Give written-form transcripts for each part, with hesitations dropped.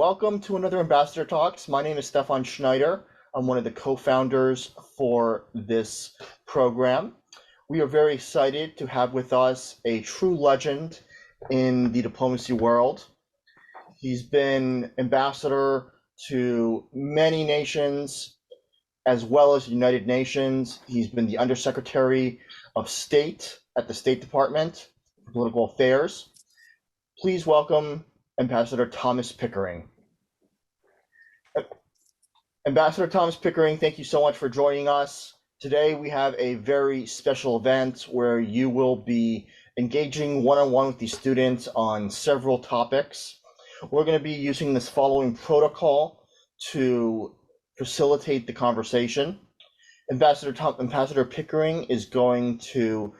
welcome to another Ambassador Talks. My name is Stefan Schneider. I'm one of the co-founders for this program. We are very excited to have with us a true legend in the diplomacy world. He's been ambassador to many nations, as well as the United Nations. He's been the Undersecretary of State at the State Department for Political Affairs. Please welcome Ambassador Thomas Pickering. Ambassador Thomas Pickering, thank you so much for joining us. Today we have a very special event where you will be engaging one-on-one with the students on several topics. We're going to be using this following protocol to facilitate the conversation. Ambassador Pickering is going to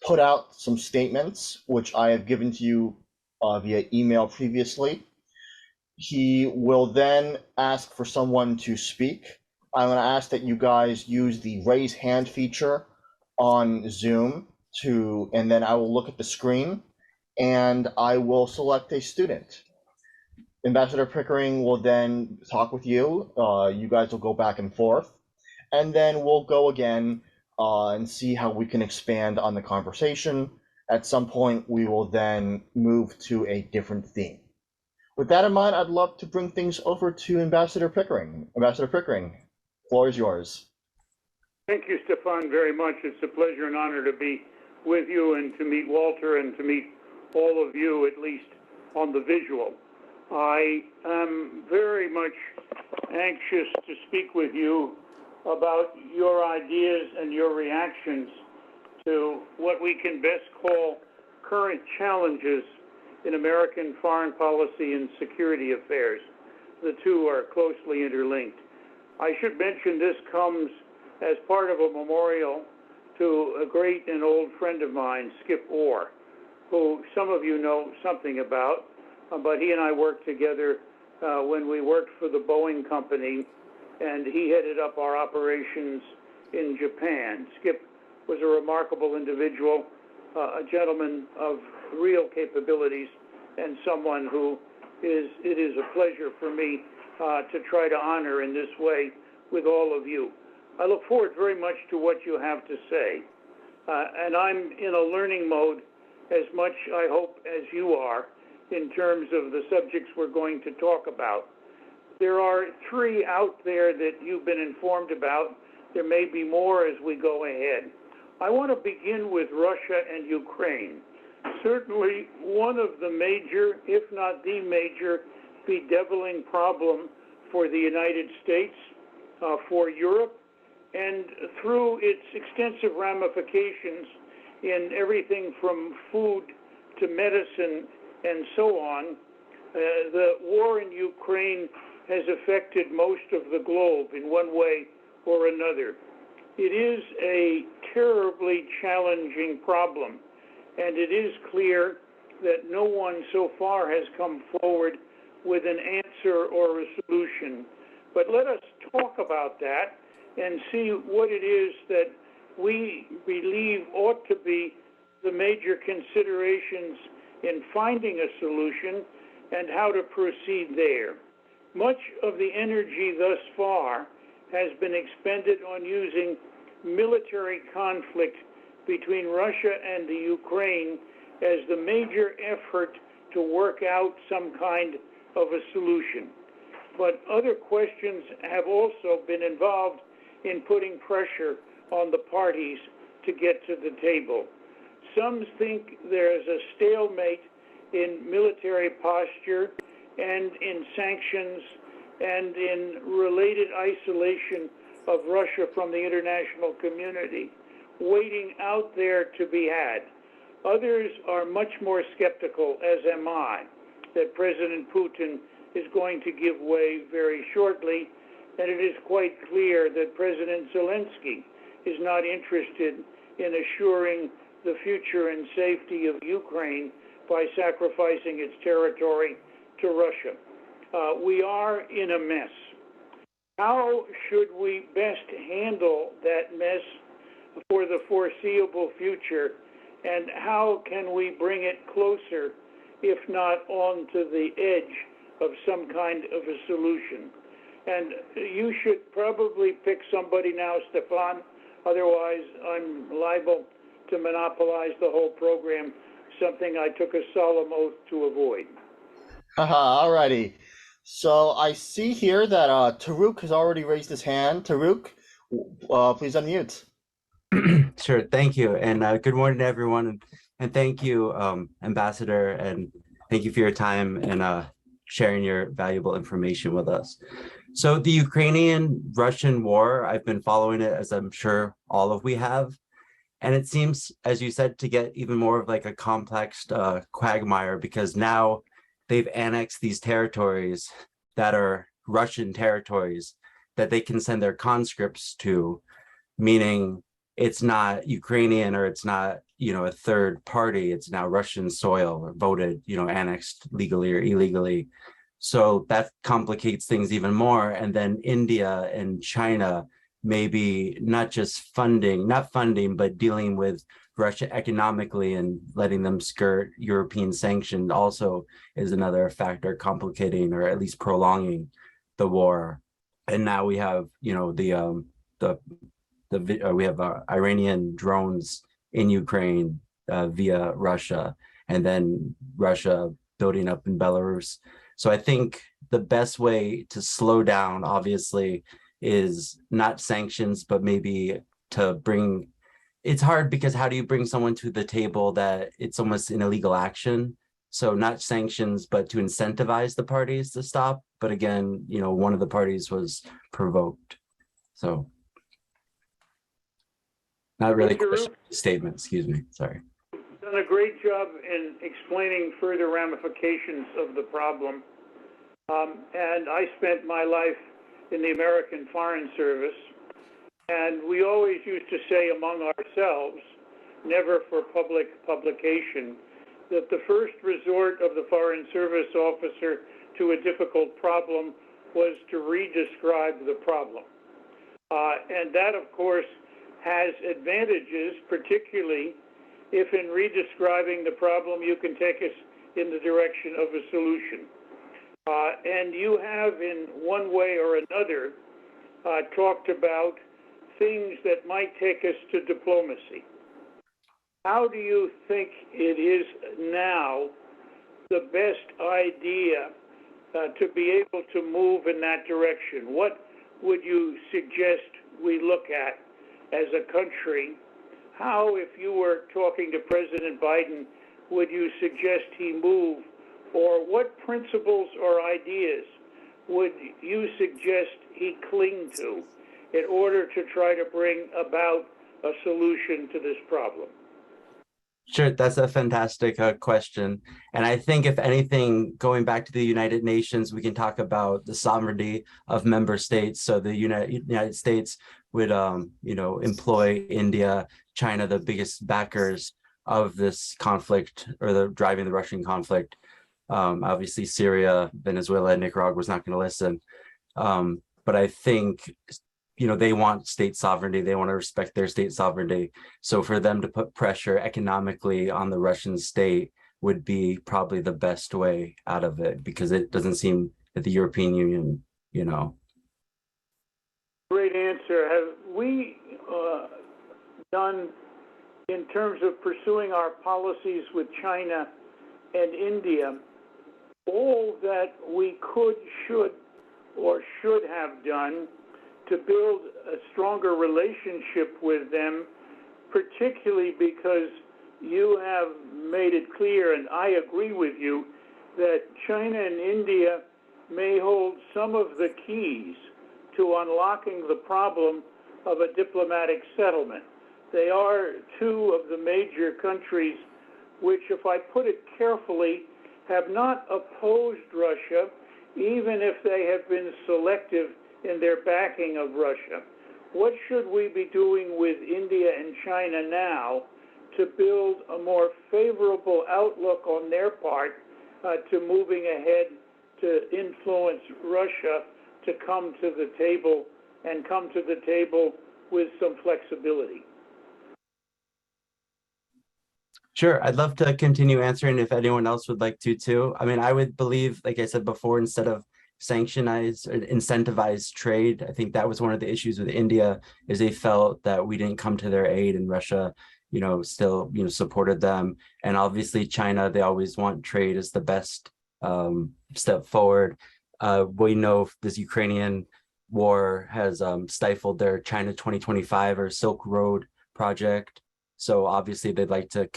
put out some statements, which I have given to you via email previously. He will then ask for someone to speak. I'm going to ask that you guys use the raise hand feature on Zoom and then I will look at the screen and I will select a student. Ambassador Pickering will then talk with you. You guys will go back and forth, and then we'll go again and see how we can expand on the conversation. At some point, we will then move to a different theme. With that in mind, I'd love to bring things over to Ambassador Pickering. Ambassador Pickering, the floor is yours. Thank you, Stefan, very much. It's a pleasure and honor to be with you and to meet Walter and to meet all of you, at least on the visual. I am very much anxious to speak with you about your ideas and your reactions to what we can best call current challenges in American foreign policy and security affairs. The two are closely interlinked. I should mention this comes as part of a memorial to a great and old friend of mine, Skip Orr, who some of you know something about, but he and I worked together when we worked for the Boeing company, and he headed up our operations in Japan. Skip was a remarkable individual, a gentleman of real capabilities, and someone who it is a pleasure for me to try to honor in this way with all of you. I look forward very much to what you have to say, and I'm in a learning mode as much, I hope, as you are in terms of the subjects we're going to talk about. There are three out there that you've been informed about. There may be more as we go ahead. I want to begin with Russia and Ukraine. Certainly one of the major, if not the major, bedeviling problem for the United States, for Europe, and through its extensive ramifications in everything from food to medicine and so on. The war in Ukraine has affected most of the globe in one way or another. It is a terribly challenging problem, and it is clear that no one so far has come forward with an answer or a solution. But let us talk about that and see what it is that we believe ought to be the major considerations in finding a solution and how to proceed there. Much of the energy thus far has been expended on using military conflict between Russia and the Ukraine as the major effort to work out some kind of a solution. But other questions have also been involved in putting pressure on the parties to get to the table. Some think there's a stalemate in military posture and in sanctions and in related isolation of Russia from the international community, waiting out there to be had. Others are much more skeptical, as am I, that President Putin is going to give way very shortly, and it is quite clear that President Zelensky is not interested in assuring the future and safety of Ukraine by sacrificing its territory to Russia. We are in a mess. How should we best handle that mess for the foreseeable future, and how can we bring it closer, if not onto the edge of some kind of a solution. And you should probably pick somebody now, Stefan, otherwise I'm liable to monopolize the whole program, something I took a solemn oath to avoid. Alrighty. So I see here that Taruk has already raised his hand. Taruk, please unmute. Sure, thank you. And good morning, everyone. And thank you, Ambassador, and thank you for your time and sharing your valuable information with us. So the Ukrainian-Russian war, I've been following it, as I'm sure all of we have. And it seems, as you said, to get even more of like a complex quagmire, because now they've annexed these territories that are Russian territories that they can send their conscripts to, meaning it's not Ukrainian or it's not, a third party, it's now Russian soil or voted, annexed legally or illegally. So that complicates things even more. And then India and China maybe not funding, but dealing with Russia economically and letting them skirt European sanctions also is another factor complicating or at least prolonging the war. And now we have, we have Iranian drones in Ukraine via Russia, and then Russia building up in Belarus. So I think the best way to slow down, obviously, is not sanctions, but maybe to bring, it's hard because how do you bring someone to the table that it's almost an illegal action? So not sanctions, but to incentivize the parties to stop. But again, one of the parties was provoked. So not really a statement, excuse me, sorry. Done a great job in explaining further ramifications of the problem. And I spent my life in the American Foreign Service, and we always used to say among ourselves, never for public publication, that the first resort of the Foreign Service officer to a difficult problem was to re-describe the problem. And that, of course, has advantages, particularly if in re-describing the problem you can take us in the direction of a solution. And you have, in one way or another, talked about things that might take us to diplomacy. How do you think it is now the best idea to be able to move in that direction? What would you suggest we look at as a country? How, if you were talking to President Biden, would you suggest he move? Or what principles or ideas would you suggest he cling to in order to try to bring about a solution to this problem? Sure, that's a fantastic question. And I think if anything, going back to the United Nations, we can talk about the sovereignty of member states. So the United States would, employ India, China, the biggest backers of this conflict or the driving the Russian conflict. Obviously, Syria, Venezuela, Nicaragua was not going to listen. But I think, they want state sovereignty. They want to respect their state sovereignty. So for them to put pressure economically on the Russian state would be probably the best way out of it, because it doesn't seem that the European Union, Great answer. Have we done, in terms of pursuing our policies with China and India, all that we could, should have done to build a stronger relationship with them, particularly because you have made it clear, and I agree with you, that China and India may hold some of the keys to unlocking the problem of a diplomatic settlement. They are two of the major countries which, if I put it carefully, have not opposed Russia, even if they have been selective in their backing of Russia. What should we be doing with India and China now to build a more favorable outlook on their part to moving ahead to influence Russia to come to the table and come to the table with some flexibility? Sure, I'd love to continue answering if anyone else would like to too. I mean, I would believe, like I said before, instead of sanctionize or incentivize trade, I think that was one of the issues with India, is they felt that we didn't come to their aid, and Russia, still, supported them. And obviously China, they always want trade as the best step forward. We know this Ukrainian war has stifled their China 2025 or Silk Road project. So obviously they'd like to,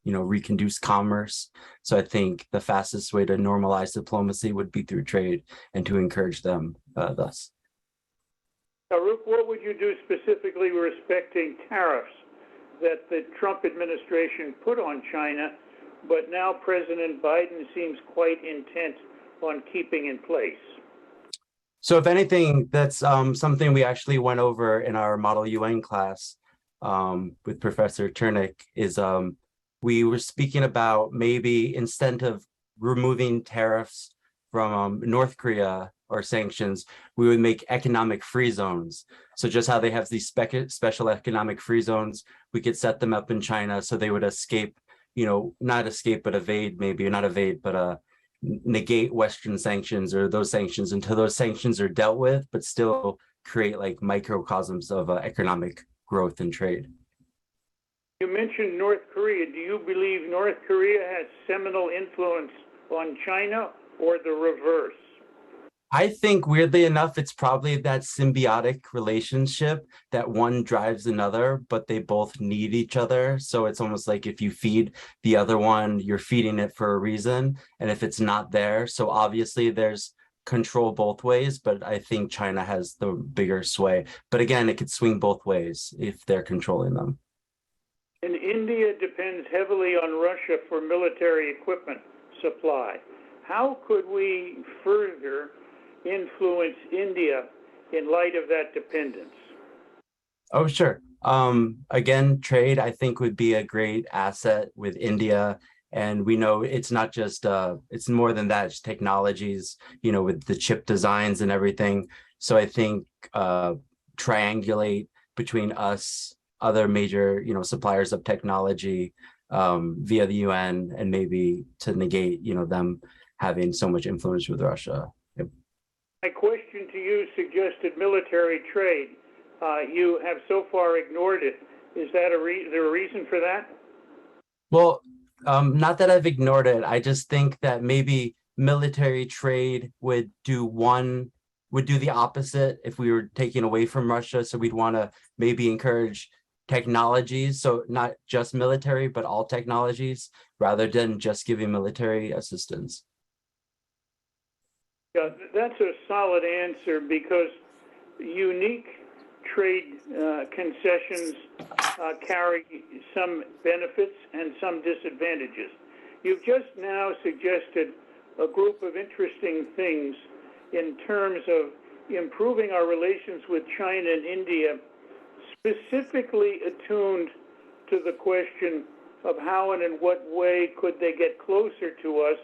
reconduce commerce. So I think the fastest way to normalize diplomacy would be through trade and to encourage them thus. Farouk, what would you do specifically respecting tariffs that the Trump administration put on China, but now President Biden seems quite intent on keeping in place? So if anything, that's something we actually went over in our Model UN class with Professor Chernick, is we were speaking about maybe instead of removing tariffs from North Korea or sanctions, we would make economic free zones. So just how they have these special economic free zones, we could set them up in China so they would escape, not escape, but evade, maybe not evade, but negate Western sanctions or those sanctions until those sanctions are dealt with, but still create like microcosms of economic growth and trade. You mentioned North Korea. Do you believe North Korea has seminal influence on China or the reverse? I think weirdly enough, it's probably that symbiotic relationship that one drives another, but they both need each other. So it's almost like if you feed the other one, you're feeding it for a reason. And if it's not there, so obviously there's control both ways, but I think China has the bigger sway. But again, it could swing both ways if they're controlling them. And India depends heavily on Russia for military equipment supply. How could we further influence India in light of that dependence? Oh, sure. Again, trade, I think, would be a great asset with India. And we know it's not just, it's more than that, it's technologies, with the chip designs and everything. So I think triangulate between us, other major, suppliers of technology via the UN, and maybe to negate, them having so much influence with Russia. Yep. My question to you suggested military trade. You have so far ignored it. Is that there a reason for that? Well, not that I've ignored it. I just think that maybe military trade would do the opposite if we were taking away from Russia. So we'd want to maybe encourage technologies, so not just military, but all technologies, rather than just giving military assistance. Yeah, that's a solid answer, because unique trade concessions carry some benefits and some disadvantages. You've just now suggested a group of interesting things in terms of improving our relations with China and India, specifically attuned to the question of how and in what way could they get closer to us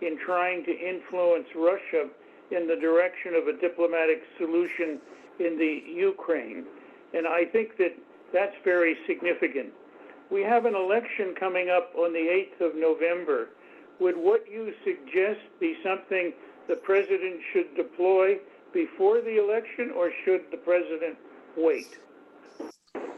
in trying to influence Russia in the direction of a diplomatic solution in the Ukraine. And I think that that's very significant. We have an election coming up on the 8th of November. Would what you suggest be something the president should deploy before the election, or should the president wait?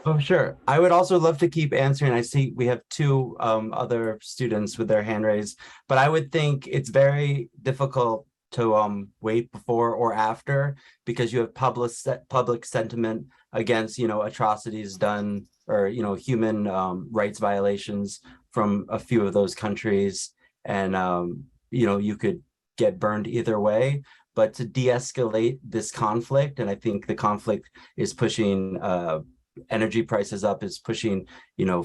Oh, sure. I would also love to keep answering. I see we have two other students with their hand raised, but I would think it's very difficult to wait before or after, because you have public sentiment against, atrocities done, or, human rights violations from a few of those countries. And, you could get burned either way. But to de-escalate this conflict, and I think the conflict is pushing energy prices up, is pushing,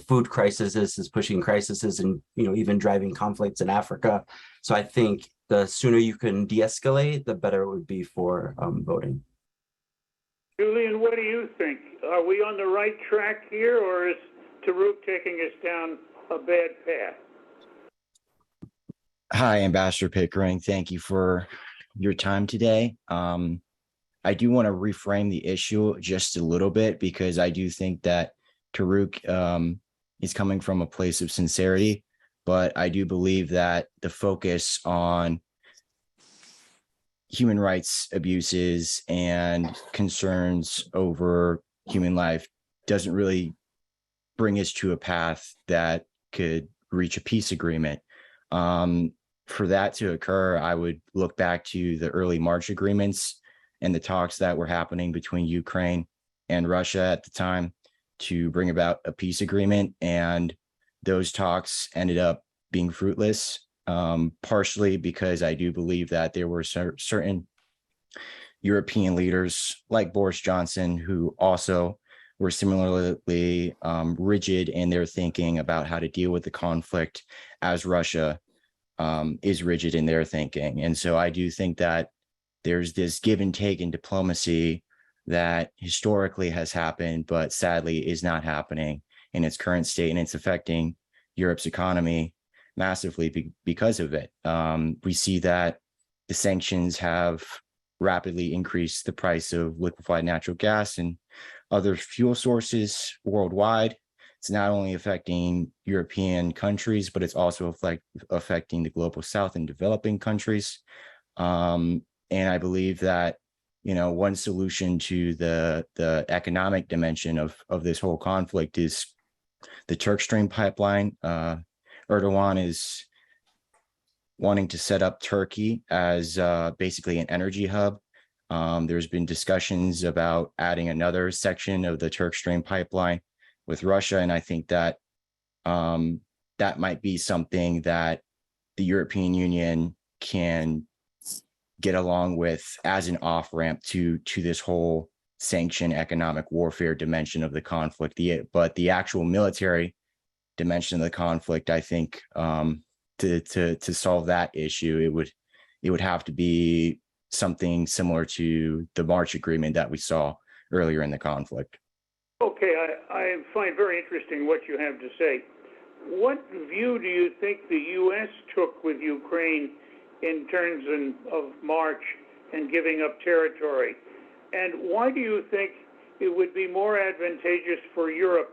food crises, is pushing crises, and, even driving conflicts in Africa. So I think the sooner you can de-escalate, the better it would be for voting. Julian, what do you think? Are we on the right track here, or is Farouk taking us down a bad path? Hi, Ambassador Pickering. Thank you for your time today. I do want to reframe the issue just a little bit, because I do think that Farouk is coming from a place of sincerity, but I do believe that the focus on human rights abuses and concerns over human life doesn't really bring us to a path that could reach a peace agreement. For that to occur, I would look back to the early March agreements and the talks that were happening between Ukraine and Russia at the time to bring about a peace agreement. And those talks ended up being fruitless, partially because I do believe that there were certain European leaders like Boris Johnson who also were similarly rigid in their thinking about how to deal with the conflict, as Russia is rigid in their thinking. And so I do think that there's this give and take in diplomacy that historically has happened, but sadly is not happening in its current state, and it's affecting Europe's economy massively because of it. We see that the sanctions have rapidly increased the price of liquefied natural gas and other fuel sources worldwide. It's not only affecting European countries, but it's also affecting the global South and developing countries. And I believe that, you know, one solution to the economic dimension of this whole conflict is the Turk Stream pipeline. Erdogan is wanting to set up Turkey as basically an energy hub. There's been discussions about adding another section of the Turk Stream pipeline with Russia, and I think that that might be something that the European Union can get along with as an off-ramp to this whole sanction economic warfare dimension of the conflict. But the actual military dimension of the conflict, I think, to solve that issue, it would have to be something similar to the March agreement that we saw earlier in the conflict. Okay, I find very interesting what you have to say. What view do you think the U.S. took with Ukraine in terms of March and giving up territory? And why do you think it would be more advantageous for Europe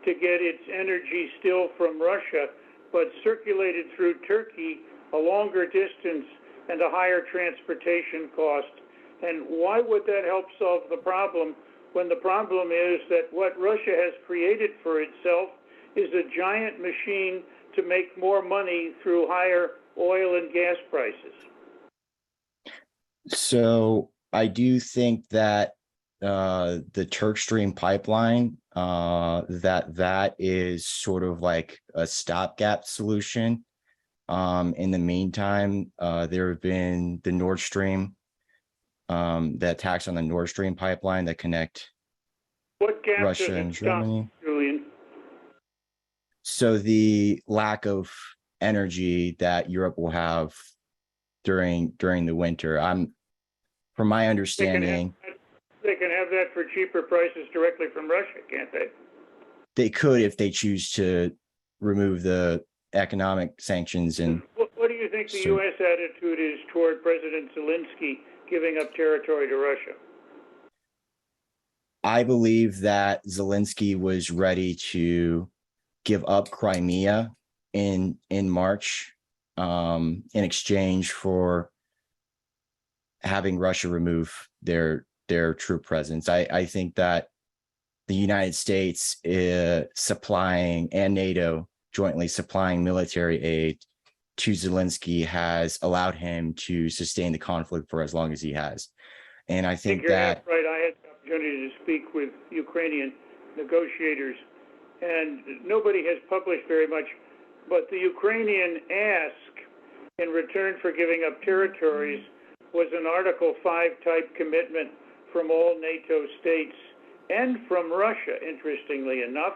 to get its energy still from Russia, but circulated through Turkey a longer distance and a higher transportation cost? And why would that help solve the problem when the problem is that what Russia has created for itself is a giant machine to make more money through higher oil and gas prices? So I do think that the Turk Stream pipeline, that is sort of like a stopgap solution. In the meantime, there have been the Nord Stream, the attacks on the Nord Stream pipeline that connect Russia and Germany. Julian? So the lack of energy that Europe will have during the winter, from my understanding, They can have that for cheaper prices directly from Russia, can't they? They could if they choose to remove the economic sanctions. And what do you think the U.S. attitude is toward President Zelensky giving up territory to Russia? I believe that Zelensky was ready to give up Crimea in March in exchange for having Russia remove their troop presence. I think that the United States supplying, and NATO jointly supplying military aid to Zelensky has allowed him to sustain the conflict for as long as he has. And I think that right. I had the opportunity to speak with Ukrainian negotiators, and nobody has published very much, but the Ukrainian ask in return for giving up territories was an Article 5 type commitment from all NATO states and from Russia, interestingly enough,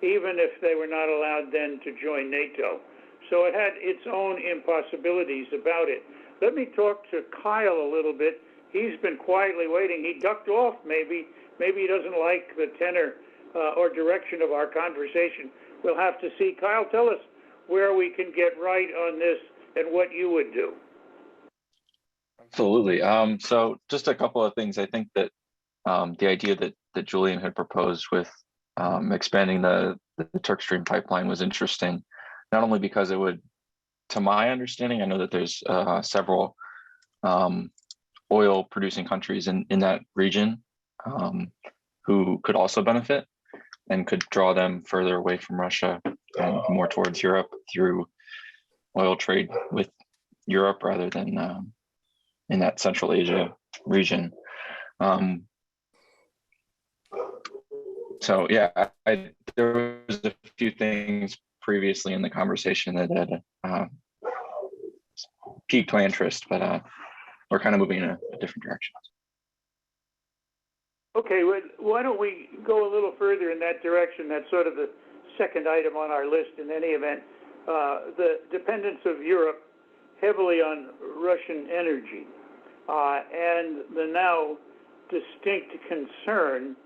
even if they were not allowed then to join NATO. So it had its own impossibilities about it. Let me talk to Kyle a little bit. He's been quietly waiting. He ducked off, maybe. Maybe he doesn't like the tenor or direction of our conversation. We'll have to see. Kyle, tell us where we can get right on this and what you would do. Absolutely. So just a couple of things. I think that the idea that Julian had proposed with expanding the the Turk Stream pipeline was interesting, not only because it would, to my understanding, I know that there's several oil producing countries in that region who could also benefit and could draw them further away from Russia and more towards Europe through oil trade with Europe rather than in that Central Asia region. So yeah, there was a few things previously in the conversation that had piqued my interest, but we're kind of moving in a different direction. Okay, well, why don't we go a little further in that direction? That's sort of the second item on our list in any event. The dependence of Europe heavily on Russian energy and the now distinct concern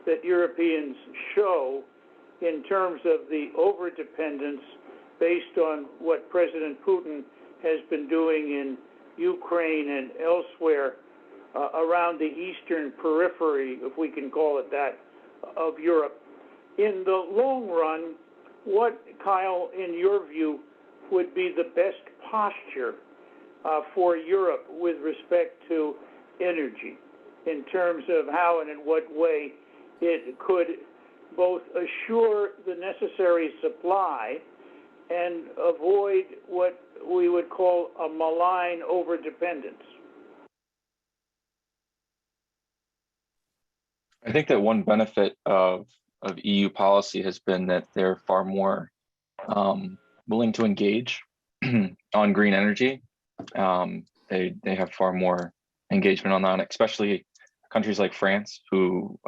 that Europeans show in terms of the overdependence based on what President Putin has been doing in Ukraine and elsewhere around the eastern periphery, if we can call it that, of Europe. In the long run, what, Kyle, in your view, would be the best posture for Europe with respect to energy in terms of how and in what way it could both assure the necessary supply and avoid what we would call a malign overdependence? I think that one benefit of EU policy has been that they're far more willing to engage on green energy. They have far more engagement on that, especially countries like France, who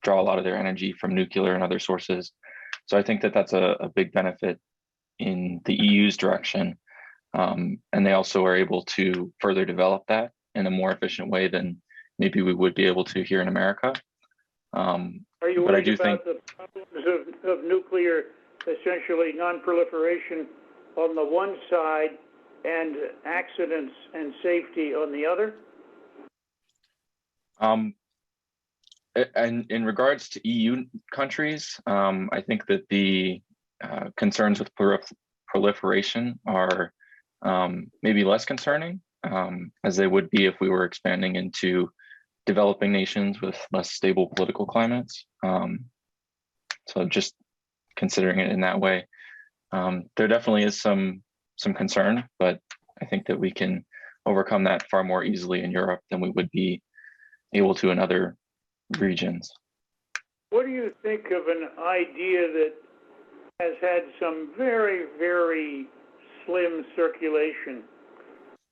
draw a lot of their energy from nuclear and other sources. So I think that that's a big benefit in the EU's direction. And they also are able to further develop that in a more efficient way than maybe we would be able to here in America. Are you worried about the problems of nuclear, essentially non-proliferation on the one side and accidents and safety on the other? And in regards to EU countries, I think that the concerns with proliferation are maybe less concerning, as they would be if we were expanding into developing nations with less stable political climates. So just considering it in that way, there definitely is some concern, but I think that we can overcome that far more easily in Europe than we would be able to in other regions. What do you think of an idea that has had some very, very slim circulation,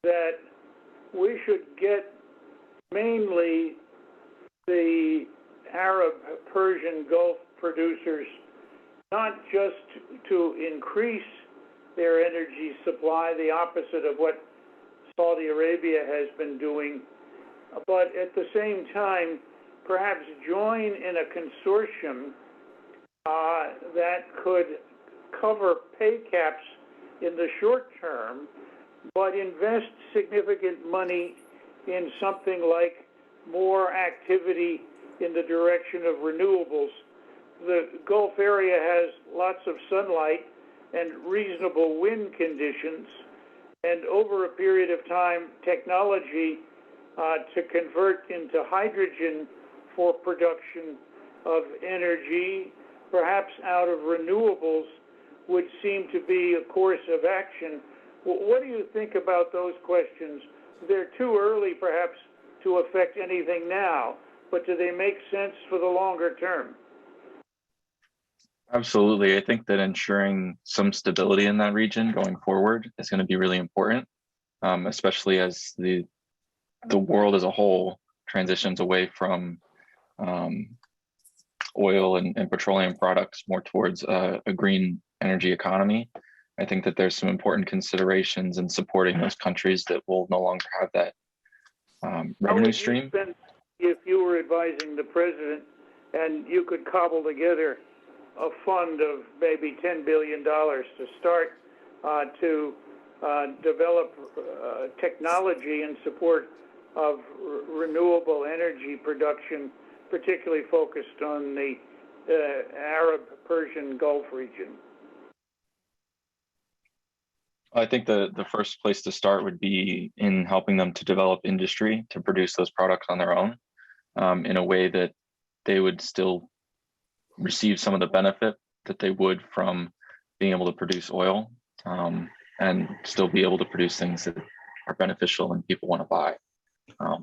that we should get mainly the Arab Persian Gulf producers not just to increase their energy supply, the opposite of what Saudi Arabia has been doing, but at the same time perhaps join in a consortium that could cover pay caps in the short term, but invest significant money in something like more activity in the direction of renewables. The Gulf area has lots of sunlight and reasonable wind conditions, and over a period of time, technology to convert into hydrogen for production of energy, perhaps out of renewables, would seem to be a course of action. What do you think about those questions? They're too early, perhaps, to affect anything now, but do they make sense for the longer term? Absolutely. I think that ensuring some stability in that region going forward is going to be really important, especially as the world as a whole transitions away from oil and petroleum products more towards a green energy economy. I think that there's some important considerations in supporting those countries that will no longer have that revenue stream. If you were advising the president and you could cobble together a fund of maybe $10 billion to start to develop technology in support of renewable energy production, particularly focused on the Arab Persian Gulf region? I think the first place to start would be in helping them to develop industry to produce those products on their own, in a way that they would still receive some of the benefit that they would from being able to produce oil, and still be able to produce things that are beneficial and people want to buy.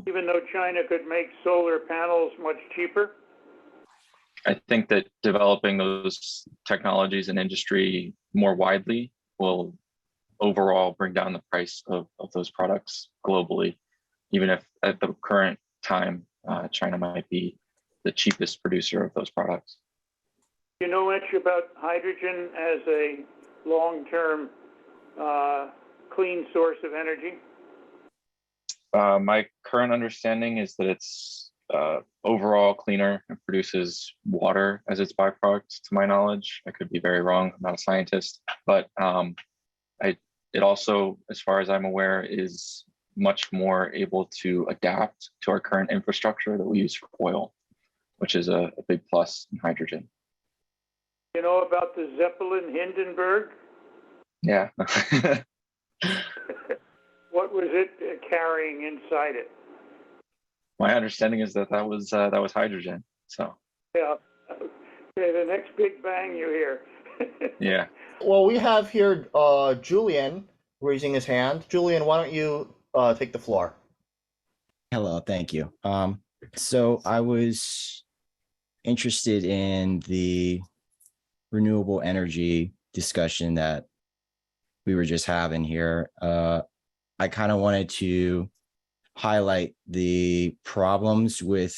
Even though China could make solar panels much cheaper? I think that developing those technologies and industry more widely will overall bring down the price of those products globally, even if at the current time, China might be the cheapest producer of those products. Do you know much about hydrogen as a long-term clean source of energy? My current understanding is that it's overall cleaner. It produces water as its byproduct, to my knowledge. I could be very wrong. I'm not a scientist, but it also, as far as I'm aware, is much more able to adapt to our current infrastructure that we use for oil, which is a big plus in hydrogen. You know about the Zeppelin Hindenburg? Yeah. What was it carrying inside it? My understanding is that was hydrogen. So. Yeah. Okay, the next big bang you hear. Yeah. Well, we have here Julian raising his hand. Julian, why don't you take the floor? Hello, thank you. So I was interested in the renewable energy discussion that we were just having here. I kind of wanted to highlight the problems with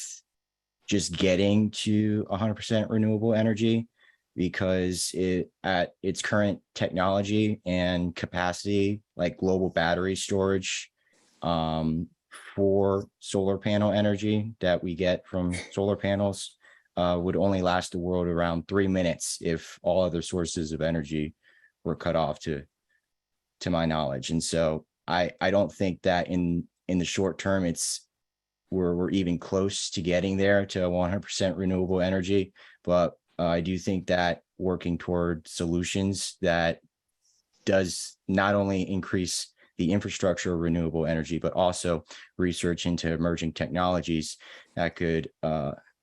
just getting to 100% renewable energy, because at its current technology and capacity, like global battery storage for solar panel energy that we get from solar panels would only last the world around 3 minutes if all other sources of energy were cut off, to my knowledge. And so I don't think that in the short term we're even close to getting there to 100% renewable energy. But I do think that working toward solutions that does not only increase the infrastructure of renewable energy, but also research into emerging technologies that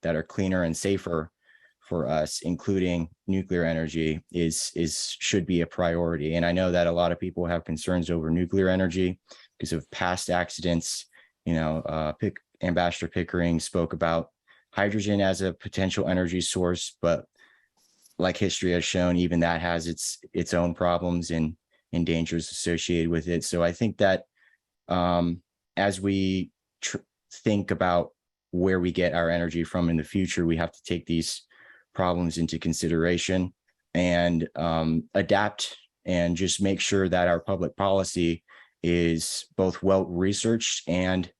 that are cleaner and safer for us, including nuclear energy, should be a priority. And I know that a lot of people have concerns over nuclear energy because of past accidents. You know, Ambassador Pickering spoke about hydrogen as a potential energy source, but like history has shown, even that has its own problems and dangers associated with it. So I think that as we think about where we get our energy from in the future, we have to take these problems into consideration and adapt and just make sure that our public policy is both well researched and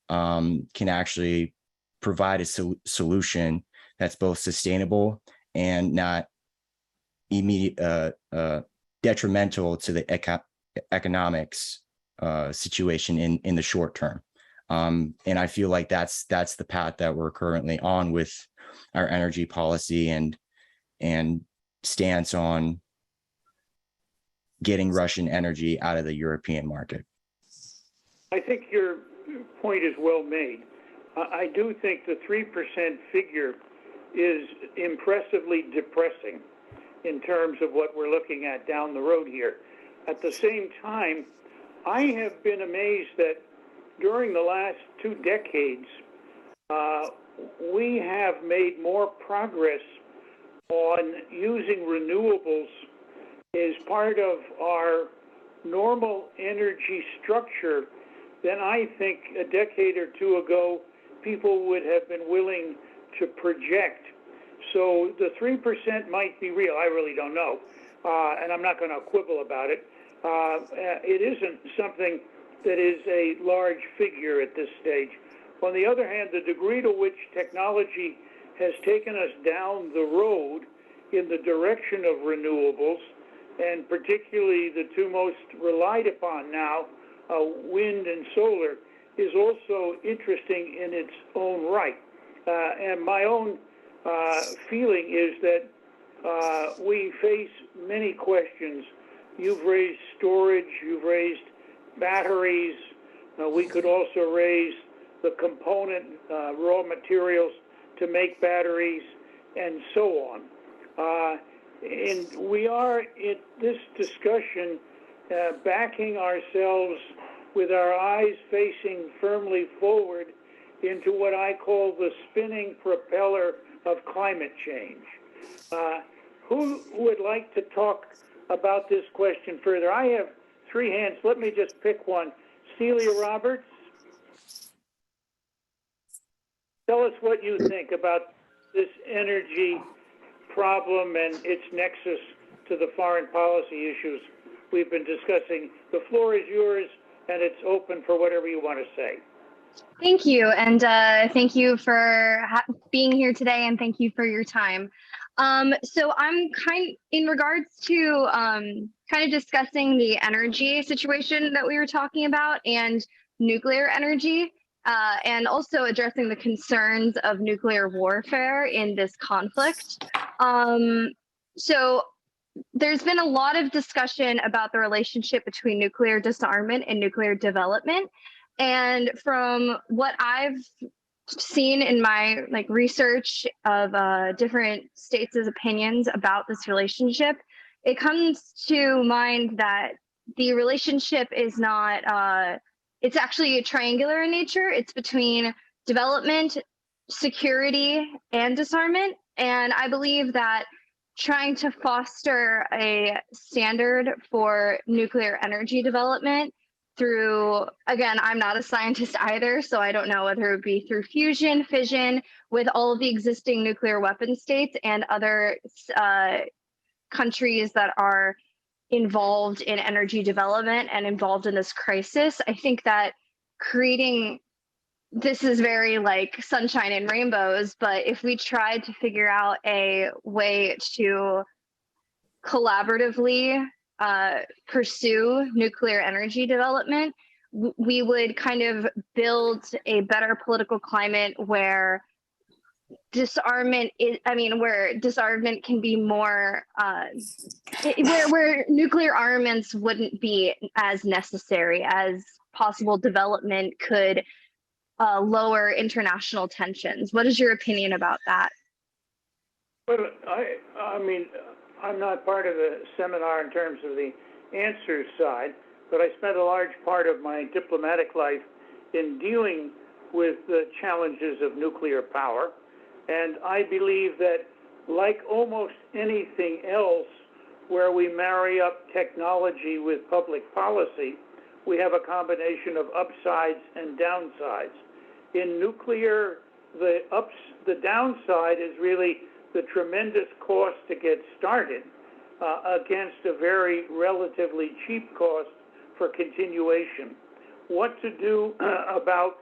can actually provide a solution that's both sustainable and not immediate detrimental to the economics situation in the short term. And I feel like that's the path that we're currently on with our energy policy and stance on getting Russian energy out of the European market. I think your point is well made. I do think the 3% figure is impressively depressing in terms of what we're looking at down the road here. At the same time, I have been amazed that during the last 2 decades, we have made more progress on using renewables as part of our normal energy structure than I think a decade or 2 ago people would have been willing to project. So the 3% might be real. I really don't know, and I'm not going to quibble about it. It isn't something that is a large figure at this stage. On the other hand, the degree to which technology has taken us down the road in the direction of renewables, and particularly the 2 most relied upon now, wind and solar, is also interesting in its own right. And my own feeling is that we face many questions. You've raised storage, you've raised batteries. We could also raise the component raw materials to make batteries and so on. And we are in this discussion backing ourselves with our eyes facing firmly forward into what I call the spinning propeller of climate change. Who would like to talk about this question further? I have three hands. Let me just pick one. Celia Roberts, tell us what you think about this energy problem and its nexus to the foreign policy issues we've been discussing. The floor is yours, and it's open for whatever you want to say. Thank you, and thank you for being here today, and thank you for your time. So I'm in regards to kind of discussing the energy situation that we were talking about and nuclear energy, and also addressing the concerns of nuclear warfare in this conflict. So there's been a lot of discussion about the relationship between nuclear disarmament and nuclear development. And from what I've seen in my research of different states' opinions about this relationship, it comes to mind that the relationship is not, it's actually triangular in nature. It's between development, security, and disarmament. And I believe that trying to foster a standard for nuclear energy development through, again, I'm not a scientist either, so I don't know whether it would be through fusion, fission with all of the existing nuclear weapon states and other countries that are involved in energy development and involved in this crisis. I think that creating, this is very like sunshine and rainbows, but if we tried to figure out a way to collaboratively pursue nuclear energy development, we would kind of build a better political climate where disarmament is, where disarmament can be more, where nuclear armaments wouldn't be as necessary, as possible development could lower international tensions. What is your opinion about that? Well, I mean, I'm not part of the seminar in terms of the answers side, but I spent a large part of my diplomatic life in dealing with the challenges of nuclear power. And I believe that, like almost anything else where we marry up technology with public policy, we have a combination of upsides and downsides. In nuclear, the downside is really the tremendous cost to get started against a very relatively cheap cost for continuation. What to do about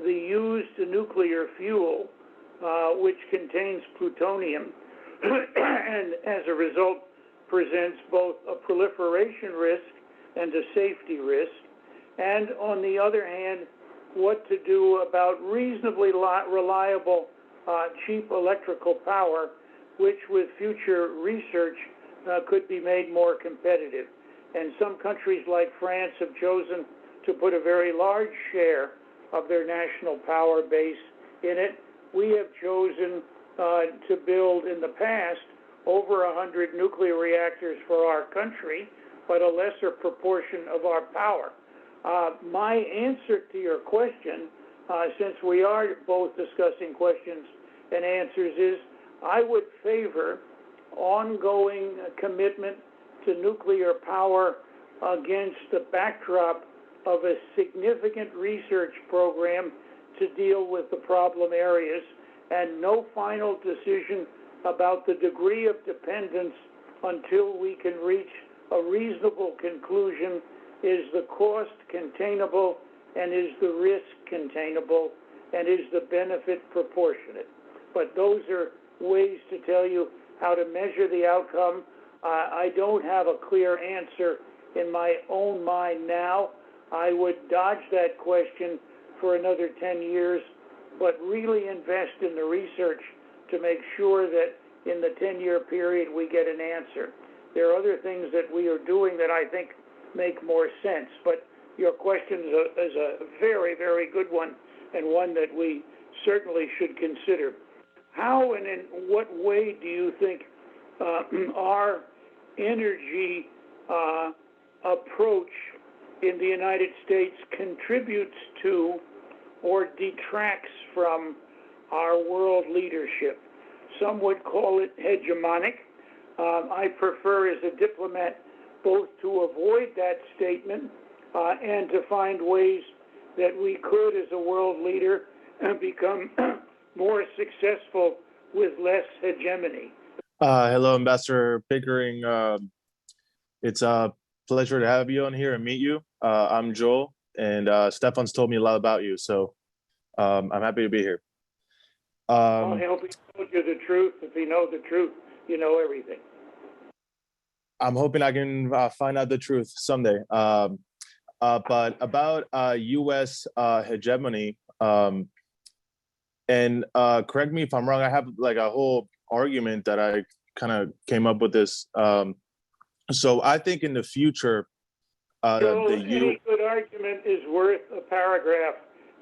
the used nuclear fuel, which contains plutonium, and as a result presents both a proliferation risk and a safety risk. And on the other hand, what to do about reasonably reliable, cheap electrical power, which with future research could be made more competitive. And some countries like France have chosen to put a very large share of their national power base in it. We have chosen to build in the past over 100 nuclear reactors for our country, but a lesser proportion of our power. My answer to your question, since we are both discussing questions and answers, is I would favor ongoing commitment to nuclear power against the backdrop of a significant research program to deal with the problem areas, and no final decision about the degree of dependence until we can reach a reasonable conclusion. Is the cost containable, and is the risk containable, and is the benefit proportionate? But those are ways to tell you how to measure the outcome. I don't have a clear answer in my own mind now. I would dodge that question for another 10 years, but really invest in the research to make sure that in the 10-year period we get an answer. There are other things that we are doing that I think make more sense, but your question is a very, very good one, and one that we certainly should consider. How and in what way do you think our energy approach in the United States contributes to or detracts from our world leadership? Some would call it hegemonic. I prefer as a diplomat both to avoid that statement and to find ways that we could, as a world leader, become more successful with less hegemony. Hello, Ambassador Pickering. It's a pleasure to have you on here and meet you. I'm Joel, and Stefan's told me a lot about you, so I'm happy to be here. Well, I hope he told you the truth. If you know the truth, you know everything. I'm hoping I can find out the truth someday. But about U.S. hegemony, and correct me if I'm wrong, I have like a whole argument that I kind of came up with this. So I think in the future, Joel, any good argument is worth a paragraph.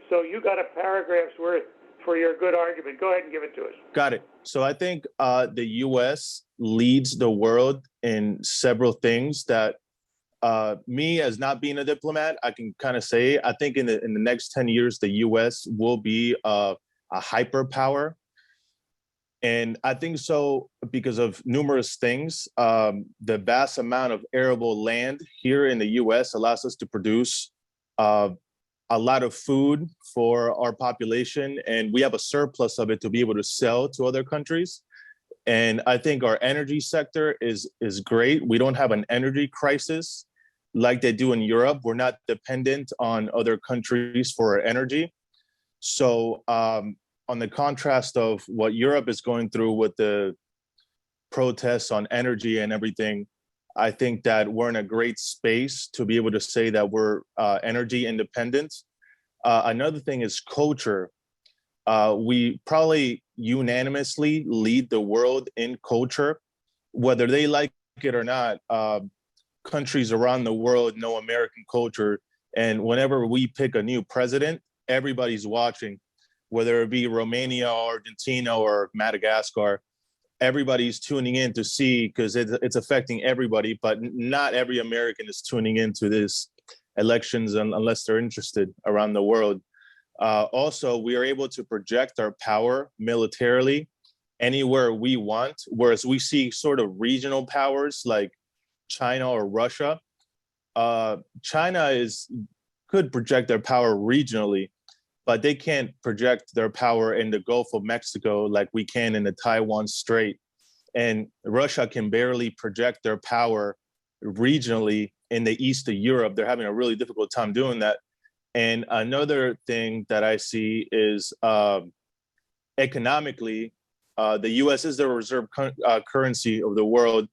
So you got a paragraph's worth for your good argument. Go ahead and give it to us. Got it. So I think the U.S. leads the world in several things that me, as not being a diplomat, I can kind of say, I think in the next 10 years, the U.S. will be a hyperpower. And I think so because of numerous things. The vast amount of arable land here in the U.S. allows us to produce a lot of food for our population, and we have a surplus of it to be able to sell to other countries. And I think our energy sector is great. We don't have an energy crisis like they do in Europe. We're not dependent on other countries for our energy. So on the contrast of what Europe is going through with the protests on energy and everything, I think that we're in a great space to be able to say that we're energy independent. Another thing is culture. We probably unanimously lead the world in culture, whether they like it or not. Countries around the world know American culture. And whenever we pick a new president, everybody's watching, whether it be Romania or Argentina or Madagascar. Everybody's tuning in to see, because it's affecting everybody, but not every American is tuning into this elections unless they're interested around the world. Also, we are able to project our power militarily anywhere we want, whereas we see sort of regional powers like China or Russia. China could project their power regionally, but they can't project their power in the Gulf of Mexico like we can in the Taiwan Strait. And Russia can barely project their power regionally in the east of Europe. They're having a really difficult time doing that. And another thing that I see is economically, the US is the reserve currency of the world.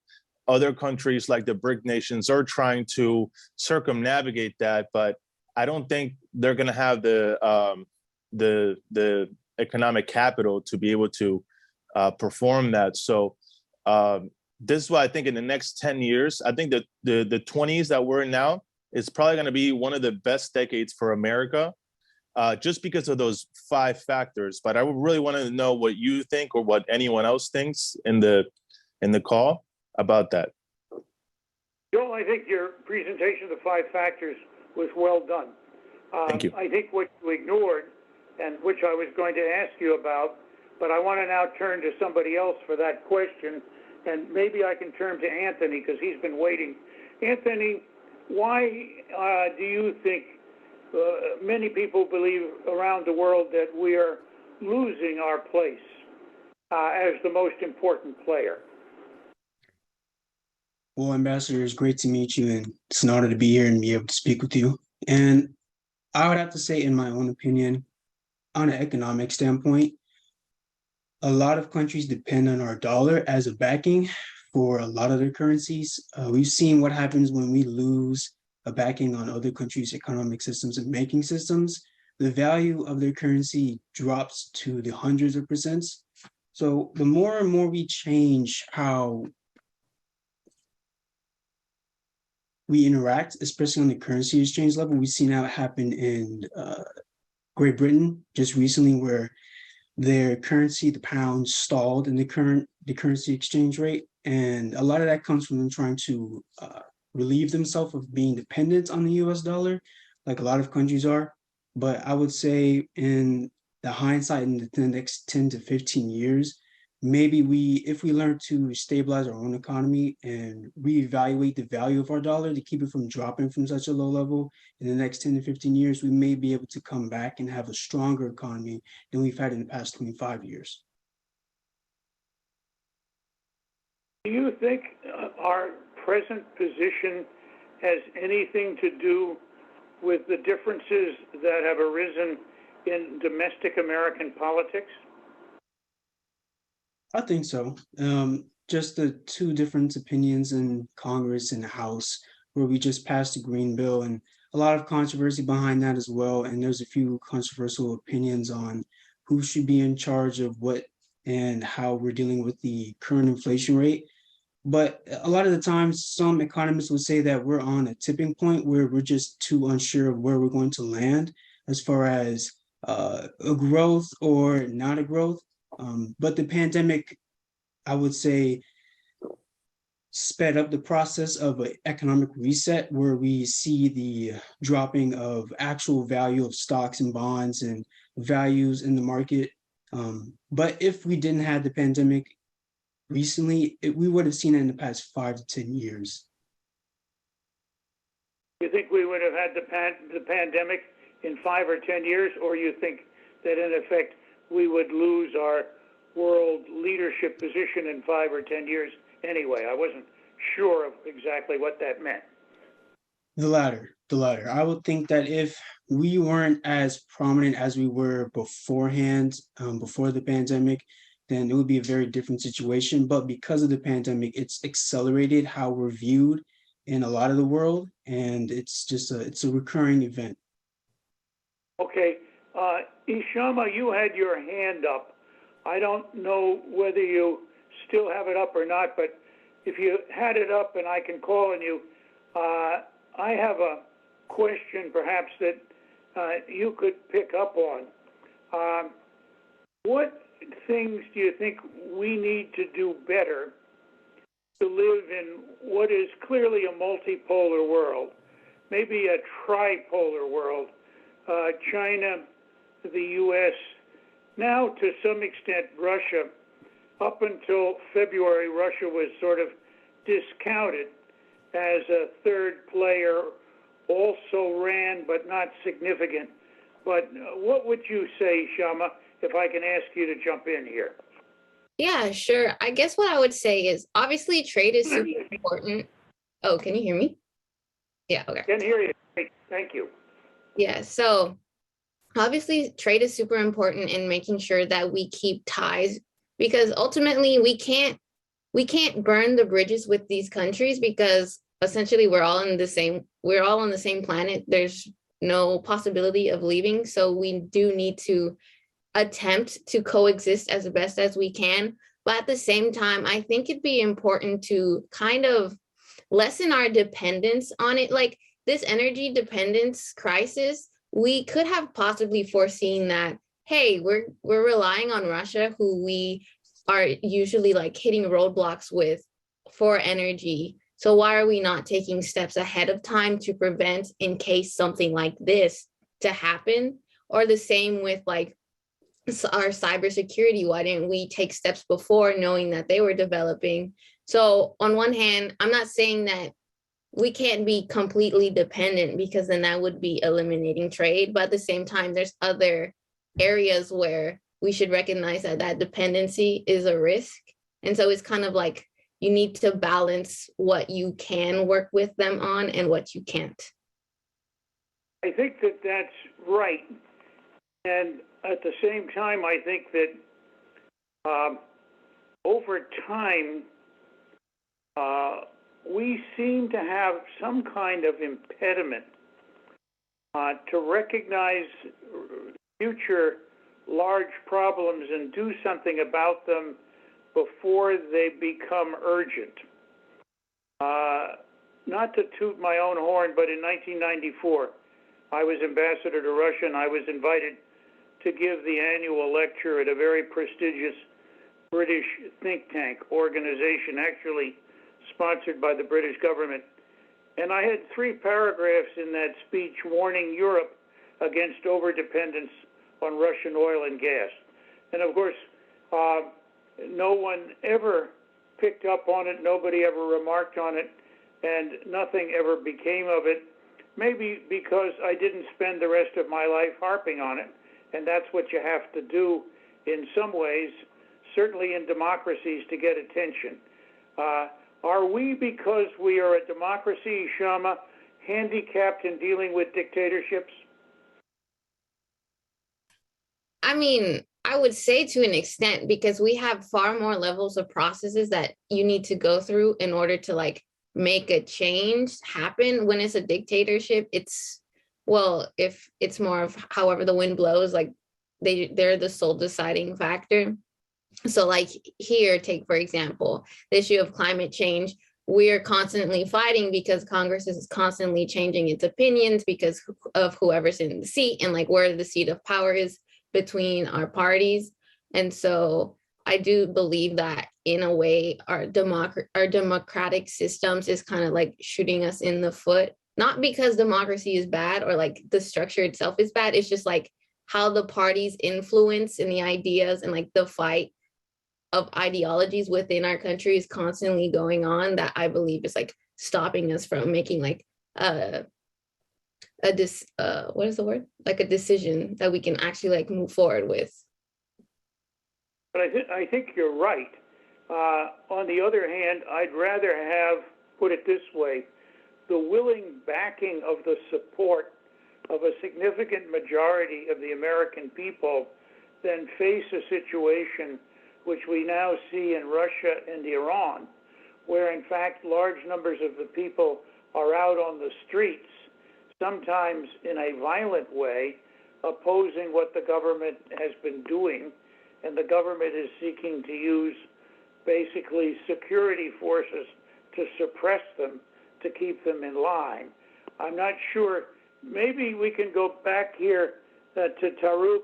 Other countries like the BRIC nations are trying to circumnavigate that, but I don't think they're going to have the economic capital to be able to perform that. So this is why I think in the next 10 years, I think that the 20s that we're in now is probably going to be one of the best decades for America, just because of those 5 factors. But I would really want to know what you think or what anyone else thinks in the call about that. Joel, I think your presentation of the 5 factors was well done. Thank you. I think what you ignored, and which I was going to ask you about, but I want to now turn to somebody else for that question, and maybe I can turn to Anthony because he's been waiting. Anthony, why do you think many people believe around the world that we are losing our place as the most important player? Well, Ambassador, it's great to meet you, and it's an honor to be here and be able to speak with you. And I would have to say, in my own opinion, on an economic standpoint, a lot of countries depend on our dollar as a backing for a lot of their currencies. We've seen what happens when we lose a backing on other countries' economic systems and banking systems. The value of their currency drops to the hundreds of percents. So the more and more we change how we interact, especially on the currency exchange level, we've seen how it happen in Great Britain just recently, where their currency, the pound, stalled in the currency exchange rate, and a lot of that comes from them trying to relieve themselves of being dependent on the U.S. dollar, like a lot of countries are. But I would say, in the hindsight, in the next 10 to 15 years, maybe if we learn to stabilize our own economy and reevaluate the value of our dollar to keep it from dropping from such a low level in the next 10 to 15 years, we may be able to come back and have a stronger economy than we've had in the past 25 years. Do you think our present position has anything to do with the differences that have arisen in domestic American politics? I think so. Just the two different opinions in Congress and the House, where we just passed a green bill, and a lot of controversy behind that as well. And there's a few controversial opinions on who should be in charge of what and how we're dealing with the current inflation rate. But a lot of the times, some economists would say that we're on a tipping point where we're just too unsure of where we're going to land as far as a growth or not a growth. But the pandemic, I would say, sped up the process of an economic reset where we see the dropping of actual value of stocks and bonds and values in the market. But if we didn't have the pandemic recently, we would have seen it in the past 5 to 10 years. You think we would have had the pandemic in 5 or 10 years, or you think that in effect we would lose our world leadership position in 5 or 10 years anyway? I wasn't sure of exactly what that meant. The latter. I would think that if we weren't as prominent as we were beforehand, before the pandemic, then it would be a very different situation. But because of the pandemic, it's accelerated how we're viewed in a lot of the world, and it's a recurring event. Okay, Ishama, you had your hand up. I don't know whether you still have it up or not, but if you had it up and I can call on you, I have a question perhaps that you could pick up on. What things do you think we need to do better to live in what is clearly a multipolar world, maybe a tripolar world? China, the U.S., now to some extent Russia. Up until February, Russia was sort of discounted as a third player, also ran but not significant. But what would you say, Shama, if I can ask you to jump in here? Yeah, sure. I guess what I would say is obviously trade is super important. Oh, can you hear me? Yeah, okay. Can hear you. Thank you. Yeah, so obviously trade is super important in making sure that we keep ties, because ultimately we can't burn the bridges with these countries, because essentially we're all on the same planet. There's no possibility of leaving. So we do need to attempt to coexist as best as we can. But at the same time, I think it'd be important to kind of lessen our dependence on it. Like this energy dependence crisis, we could have possibly foreseen that, hey, we're relying on Russia, who we are usually like hitting roadblocks with for energy. So why are we not taking steps ahead of time to prevent in case something like this to happen? Or the same with like our cybersecurity. Why didn't we take steps before, knowing that they were developing? So on one hand, I'm not saying that we can't be completely dependent, because then that would be eliminating trade. But at the same time, there's other areas where we should recognize that that dependency is a risk. And so it's kind of like you need to balance what you can work with them on and what you can't. I think that that's right. And at the same time, I think that over time, we seem to have some kind of impediment to recognize future large problems and do something about them before they become urgent. Not to toot my own horn, but in 1994, I was ambassador to Russia, and I was invited to give the annual lecture at a very prestigious British think tank organization, actually sponsored by the British government. And I had 3 paragraphs in that speech warning Europe against overdependence on Russian oil and gas. And of course, no one ever picked up on it, nobody ever remarked on it, and nothing ever became of it, maybe because I didn't spend the rest of my life harping on it, and that's what you have to do in some ways, certainly in democracies, to get attention. Are we, because we are a democracy, Shama, handicapped in dealing with dictatorships? I mean, I would say to an extent, because we have far more levels of processes that you need to go through in order to like make a change happen. When it's a dictatorship, it's, well, if it's more of however the wind blows, like they're the sole deciding factor. So like here, take for example, the issue of climate change. We're constantly fighting because Congress is constantly changing its opinions because of whoever's in the seat and like where the seat of power is between our parties. And so I do believe that in a way our democratic systems is kind of like shooting us in the foot, not because democracy is bad or like the structure itself is bad. It's just like how the parties influence and the ideas and like the fight of ideologies within our country is constantly going on, that I believe is like stopping us from making like what is the word? Like a decision that we can actually like move forward with. But I think you're right. On the other hand, I'd rather have, put it this way, the willing backing of the support of a significant majority of the American people than face a situation which we now see in Russia and Iran, where in fact large numbers of the people are out on the streets, sometimes in a violent way, opposing what the government has been doing, and the government is seeking to use basically security forces to suppress them, to keep them in line. I'm not sure, maybe we can go back here to Taruk.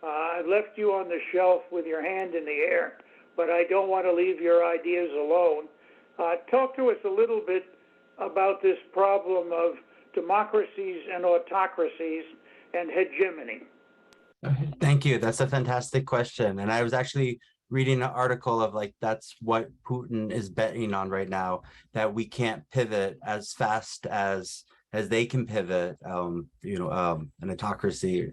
I've left you on the shelf with your hand in the air, but I don't want to leave your ideas alone. Talk to us a little bit about this problem of democracies and autocracies and hegemony. Thank you. That's a fantastic question. And I was actually reading an article of like, that's what Putin is betting on right now, that we can't pivot as fast as they can pivot, an autocracy,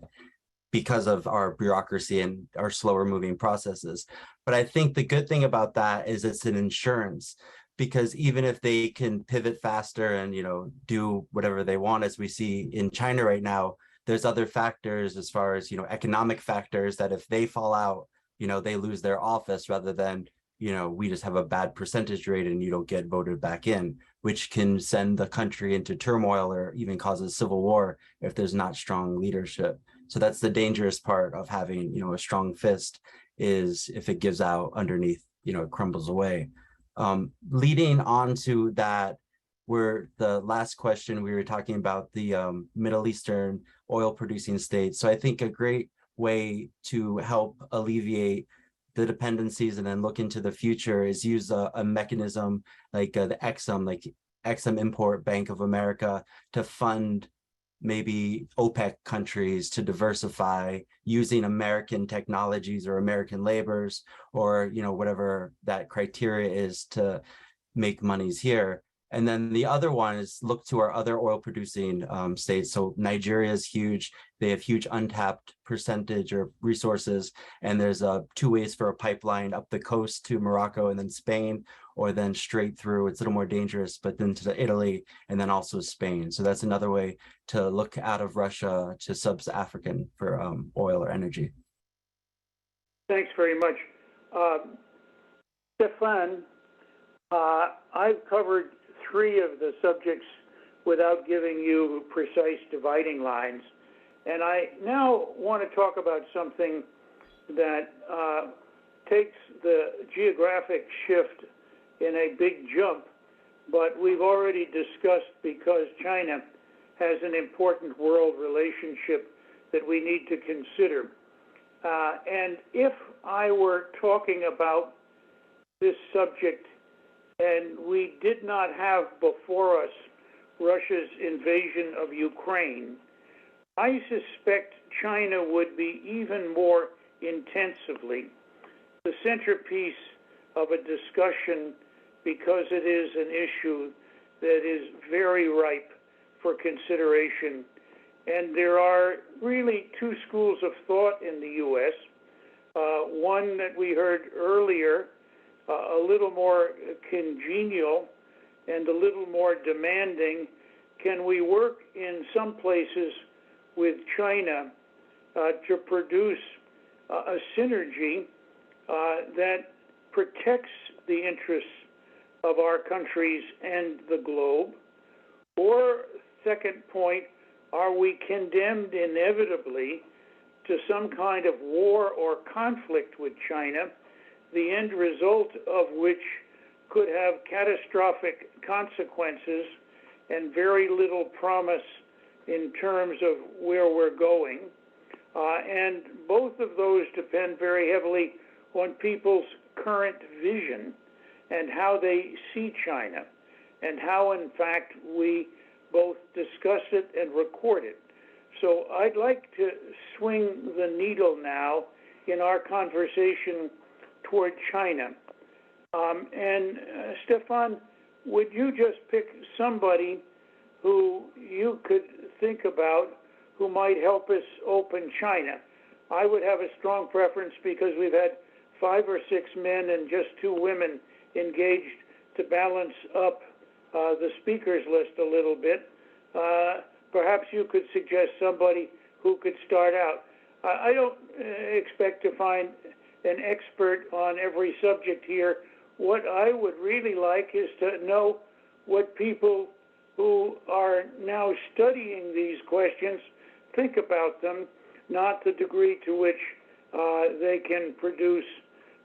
because of our bureaucracy and our slower moving processes. But I think the good thing about that is it's an insurance, because even if they can pivot faster and, do whatever they want, as we see in China right now, there's other factors as far as, economic factors that if they fall out, they lose their office, rather than, we just have a bad percentage rate and you don't get voted back in, which can send the country into turmoil or even causes civil war if there's not strong leadership. So that's the dangerous part of having, a strong fist, is if it gives out underneath, it crumbles away. Leading on to that, where the last question we were talking about the Middle Eastern oil producing states. So I think a great way to help alleviate the dependencies and then look into the future is use a mechanism like the Exim Import Bank of America to fund maybe OPEC countries to diversify using American technologies or American labors, or whatever that criteria is to make monies here. And then the other one is look to our other oil producing states. So Nigeria is huge. They have huge untapped percentage or resources. And there's 2 ways for a pipeline up the coast to Morocco and then Spain, or then straight through. It's a little more dangerous, but then to Italy and then also Spain. So that's another way to look out of Russia to sub-African for oil or energy. Thanks very much. Stefan, I've covered 3 of the subjects without giving you precise dividing lines. And I now want to talk about something that takes the geographic shift in a big jump, but we've already discussed because China has an important world relationship that we need to consider. And if I were talking about this subject and we did not have before us Russia's invasion of Ukraine, I suspect China would be even more intensively the centerpiece of a discussion, because it is an issue that is very ripe for consideration. And there are really two schools of thought in the U.S. One that we heard earlier, a little more congenial and a little more demanding. Can we work in some places with China to produce a synergy that protects the interests of our countries and the globe? Or, second point, are we condemned inevitably to some kind of war or conflict with China, the end result of which could have catastrophic consequences and very little promise in terms of where we're going? And both of those depend very heavily on people's current vision and how they see China, and how, in fact, we both discuss it and record it. So I'd like to swing the needle now in our conversation toward China. Stefan, would you just pick somebody who you could think about who might help us open China? I would have a strong preference, because we've had 5 or 6 men and just 2 women engaged, to balance up the speakers list a little bit. Perhaps you could suggest somebody who could start out. I don't expect to find an expert on every subject here. What I would really like is to know what people who are now studying these questions think about them, not the degree to which they can produce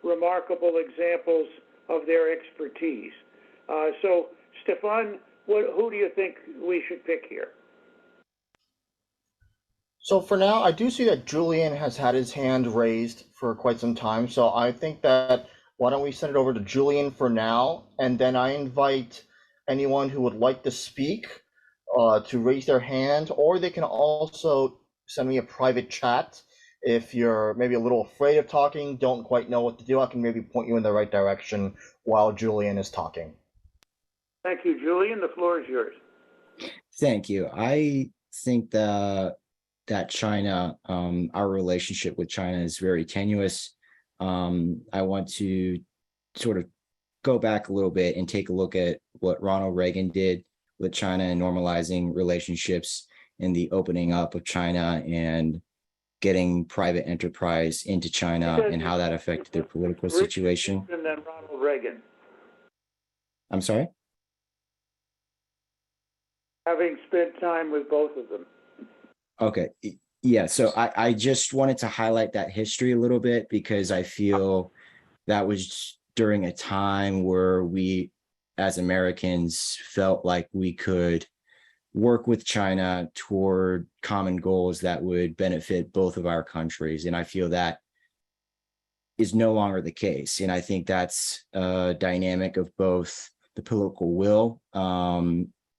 remarkable examples of their expertise. So, Stefan, who do you think we should pick here? So for now, I do see that Julian has had his hand raised for quite some time. So I think that why don't we send it over to Julian for now, and then I invite anyone who would like to speak to raise their hand, or they can also send me a private chat. If you're maybe a little afraid of talking, don't quite know what to do, I can maybe point you in the right direction while Julian is talking. Thank you, Julian. The floor is yours. Thank you. I think that China, our relationship with China is very tenuous. I want to sort of go back a little bit and take a look at what Ronald Reagan did with China and normalizing relationships and the opening up of China and getting private enterprise into China and how that affected their political situation. And then Ronald Reagan. I'm sorry? Having spent time with both of them. Okay. Yeah. So I just wanted to highlight that history a little bit, because I feel that was during a time where we, as Americans, felt like we could work with China toward common goals that would benefit both of our countries. And I feel that is no longer the case. And I think that's a dynamic of both the political will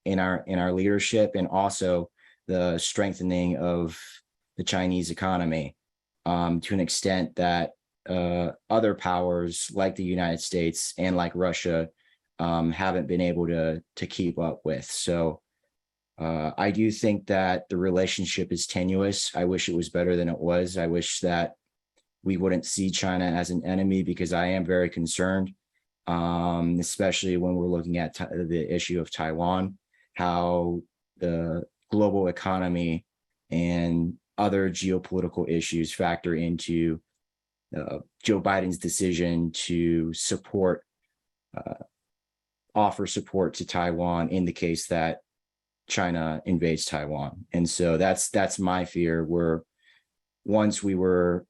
in our leadership, and also the strengthening of the Chinese economy to an extent that other powers like the United States and like Russia haven't been able to keep up with. So I do think that the relationship is tenuous. I wish it was better than it was. I wish that we wouldn't see China as an enemy, because I am very concerned, especially when we're looking at the issue of Taiwan, how the global economy and other geopolitical issues factor into Joe Biden's decision to offer support to Taiwan in the case that China invades Taiwan. And so that's my fear, where once we were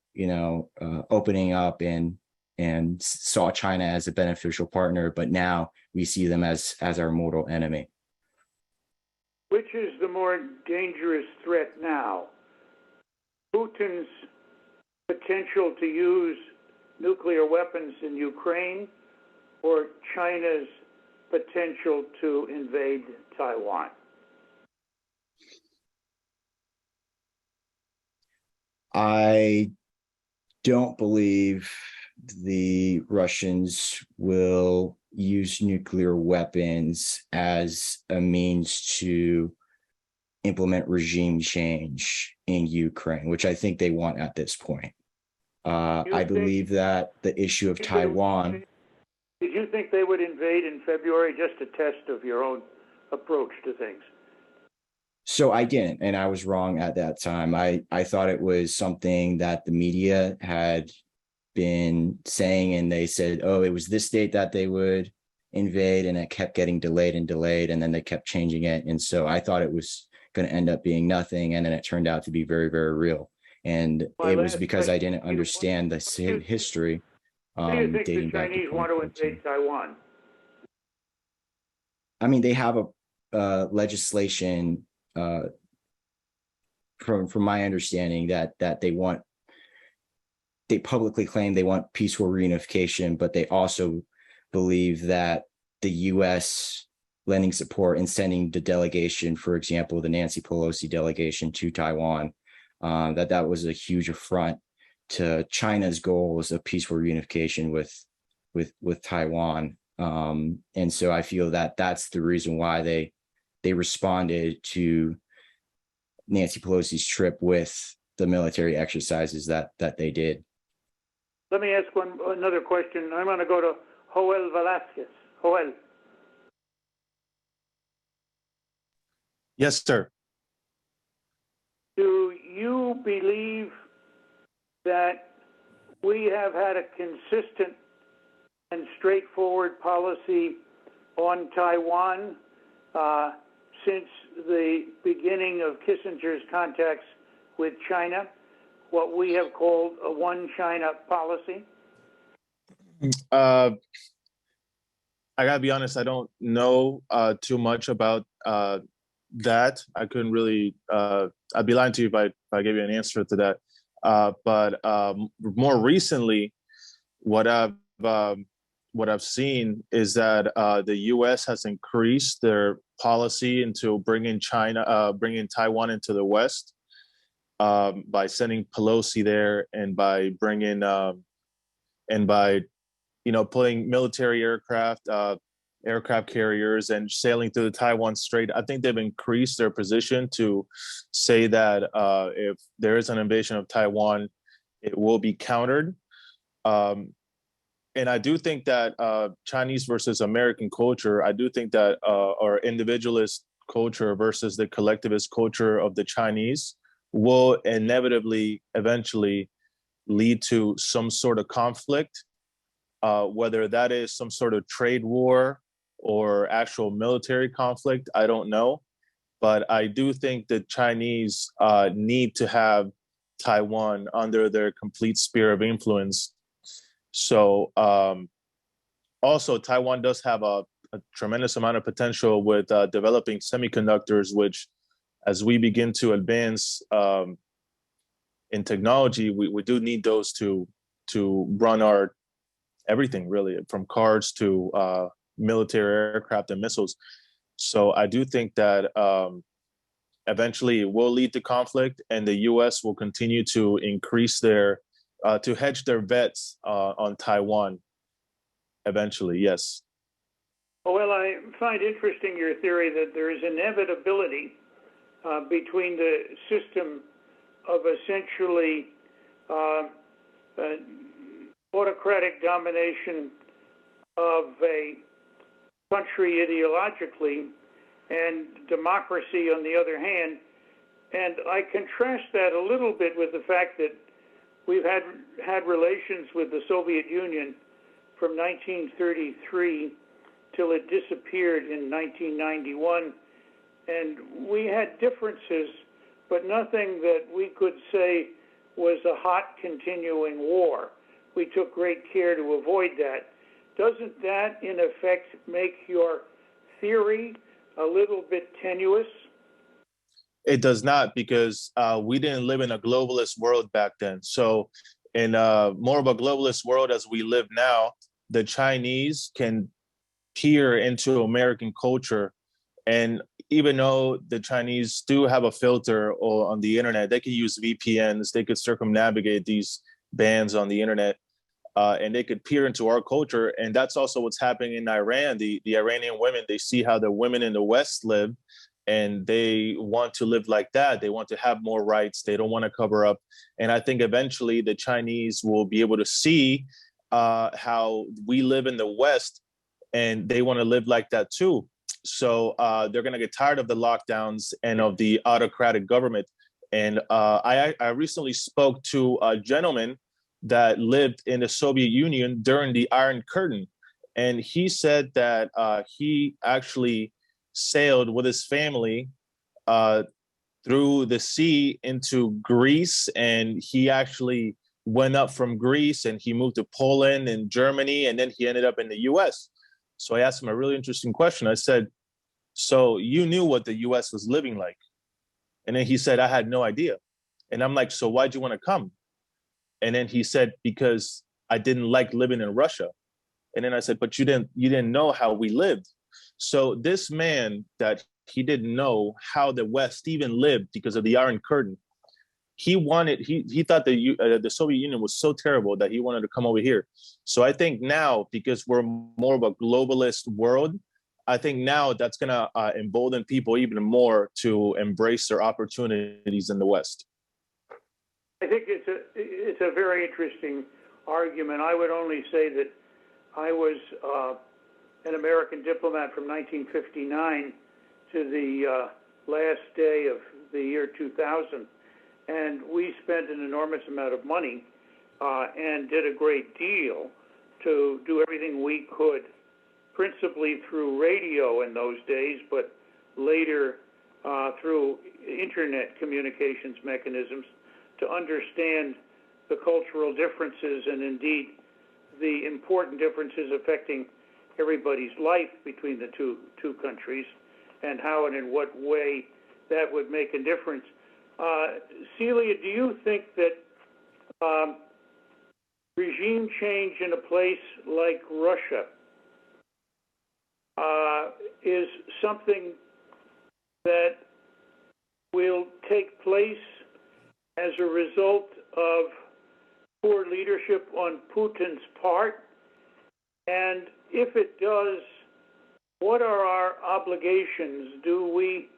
opening up and saw China as a beneficial partner, but now we see them as our mortal enemy. Which is the more dangerous threat now? Putin's potential to use nuclear weapons in Ukraine, or China's potential to invade Taiwan? I don't believe the Russians will use nuclear weapons as a means to implement regime change in Ukraine, which I think they want at this point. I believe that the issue of Taiwan. Did you think they would invade in February? Just a test of your own approach to things. So I didn't, and I was wrong at that time. I thought it was something that the media had been saying, and they said, oh, it was this date that they would invade, and it kept getting delayed, and then they kept changing it. And so I thought it was going to end up being nothing, and then it turned out to be very, very real. And it was because I didn't understand the history. Do you think the Chinese want to invade Taiwan? I mean, they have a legislation, from my understanding, that they publicly claim they want peaceful reunification, but they also believe that the U.S. lending support and sending the delegation, for example, the Nancy Pelosi delegation to Taiwan, that was a huge affront to China's goals of peaceful reunification with Taiwan. And so I feel that that's the reason why they responded to Nancy Pelosi's trip with the military exercises that they did. Let me ask another question. I'm going to go to Joel Velasquez. Joel. Yes, sir. Do you believe that we have had a consistent and straightforward policy on Taiwan since the beginning of Kissinger's contacts with China, what we have called a one China policy? I gotta be honest, I don't know too much about that. I couldn't really, I'd be lying to you if I gave you an answer to that. But more recently, what I've seen is that the U.S. has increased their policy into bringing Taiwan into the West by sending Pelosi there, and by bringing putting military aircraft carriers and sailing through the Taiwan Strait. I think they've increased their position to say that if there is an invasion of Taiwan, it will be countered. And I do think that Chinese versus American culture, I do think that our individualist culture versus the collectivist culture of the Chinese will inevitably eventually lead to some sort of conflict, whether that is some sort of trade war or actual military conflict, I don't know. But I do think the Chinese need to have Taiwan under their complete sphere of influence. So also, Taiwan does have a tremendous amount of potential with developing semiconductors, which, as we begin to advance in technology, we do need those to run our everything, really, from cars to military aircraft and missiles. So I do think that eventually it will lead to conflict, and the U.S. will continue to increase to hedge their bets on Taiwan eventually, yes. Well, I find interesting your theory that there is inevitability between the system of essentially autocratic domination of a country ideologically and democracy on the other hand. And I contrast that a little bit with the fact that we've had relations with the Soviet Union from 1933 till it disappeared in 1991. And we had differences, but nothing that we could say was a hot continuing war. We took great care to avoid that. Doesn't that, in effect, make your theory a little bit tenuous? It does not, because we didn't live in a globalist world back then. So in more of a globalist world as we live now, the Chinese can peer into American culture. And even though the Chinese do have a filter or on the internet, they could use VPNs, they could circumnavigate these bans on the internet, and they could peer into our culture. And that's also what's happening in Iran. The Iranian women, they see how the women in the West live, and they want to live like that. They want to have more rights. They don't want to cover up. And I think eventually the Chinese will be able to see how we live in the West, and they want to live like that too. So they're going to get tired of the lockdowns and of the autocratic government. And I recently spoke to a gentleman that lived in the Soviet Union during the Iron Curtain. And he said that he actually sailed with his family through the sea into Greece. And he actually went up from Greece and he moved to Poland and Germany, and then he ended up in the US. So I asked him a really interesting question. I said, so you knew what the US was living like? And then he said, I had no idea. And I'm like, so why'd you want to come? And then he said, because I didn't like living in Russia. And then I said, but you didn't know how we lived. So this man, that he didn't know how the West even lived because of the Iron Curtain, he thought the Soviet Union was so terrible that he wanted to come over here. So I think now, because we're more of a globalist world, I think now that's going to embolden people even more to embrace their opportunities in the West. I think it's a very interesting argument. I would only say that I was an American diplomat from 1959 to the last day of the year 2000. And we spent an enormous amount of money and did a great deal to do everything we could, principally through radio in those days, but later through internet communications mechanisms, to understand the cultural differences and indeed the important differences affecting everybody's life between the two countries, and how and in what way that would make a difference. Celia, do you think that regime change in a place like Russia is something that will take place as a result of poor leadership on Putin's part? And if it does, what are our obligations? Do we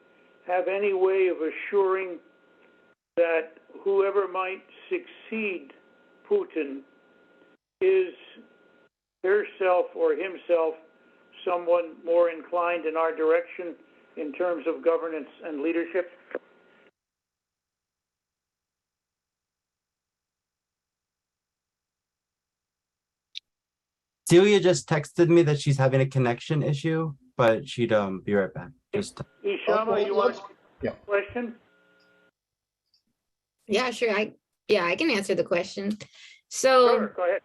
have any way of assuring that whoever might succeed Putin is herself or himself someone more inclined in our direction in terms of governance and leadership? Celia just texted me that she's having a connection issue, but she'd be right back. Ishama, you want a question? Yeah, sure. I can answer the question. So Sure, go ahead.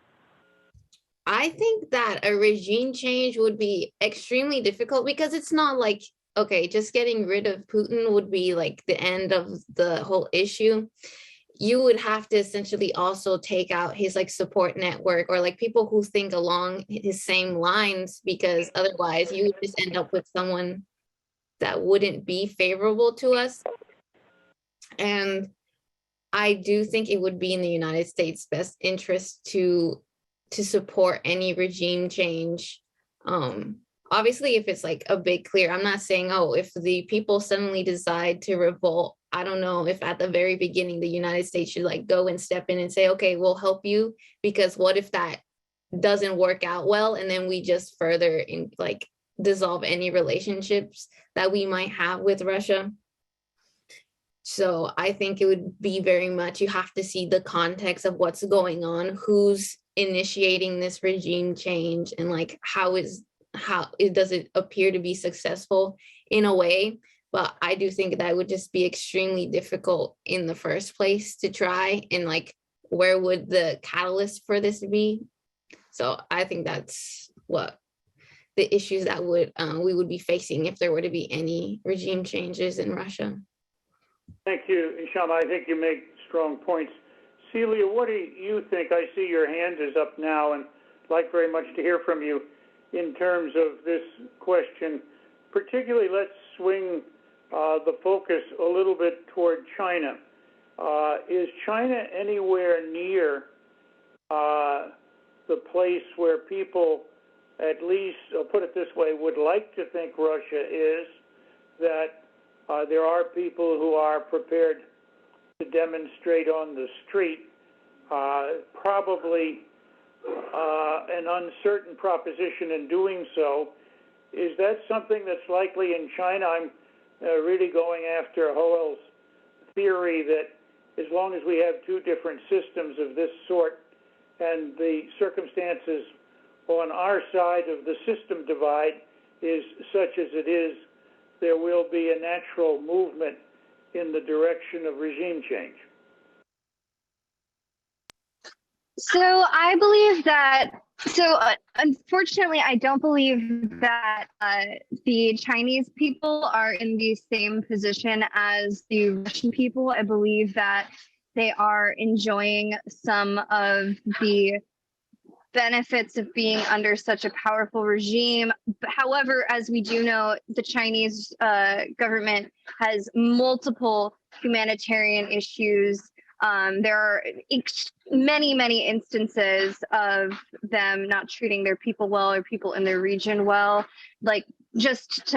I think that a regime change would be extremely difficult, because it's not like, okay, just getting rid of Putin would be like the end of the whole issue. You would have to essentially also take out his like support network, or like people who think along his same lines, because otherwise you would just end up with someone that wouldn't be favorable to us. And I do think it would be in the United States' best interest to support any regime change. Obviously, if it's like a big clear, I'm not saying, oh, if the people suddenly decide to revolt, I don't know if at the very beginning, the United States should like go and step in and say, okay, we'll help you, because what if that doesn't work out well? And then we just further like dissolve any relationships that we might have with Russia. So I think it would be very much, you have to see the context of what's going on, who's initiating this regime change, and like how does it appear to be successful in a way But I do think that would just be extremely difficult in the first place to try. And like, where would the catalyst for this be? So I think that's what the issues that we would be facing if there were to be any regime changes in Russia. Thank you, Isham. I think you make strong points. Celia, what do you think? I see your hand is up now, and I'd like very much to hear from you in terms of this question. Particularly, let's swing the focus a little bit toward China. Is China anywhere near the place where people, at least, I'll put it this way, would like to think Russia is, that there are people who are prepared to demonstrate on the street, probably an uncertain proposition in doing so. Is that something that's likely in China? I'm really going after Howell's theory that as long as we have two different systems of this sort and the circumstances on our side of the system divide is such as it is, there will be a natural movement in the direction of regime change. So I believe that, unfortunately, I don't believe that the Chinese people are in the same position as the Russian people. I believe that they are enjoying some of the benefits of being under such a powerful regime. However, as we do know, the Chinese government has multiple humanitarian issues. There are many instances of them not treating their people well or people in their region well. Like just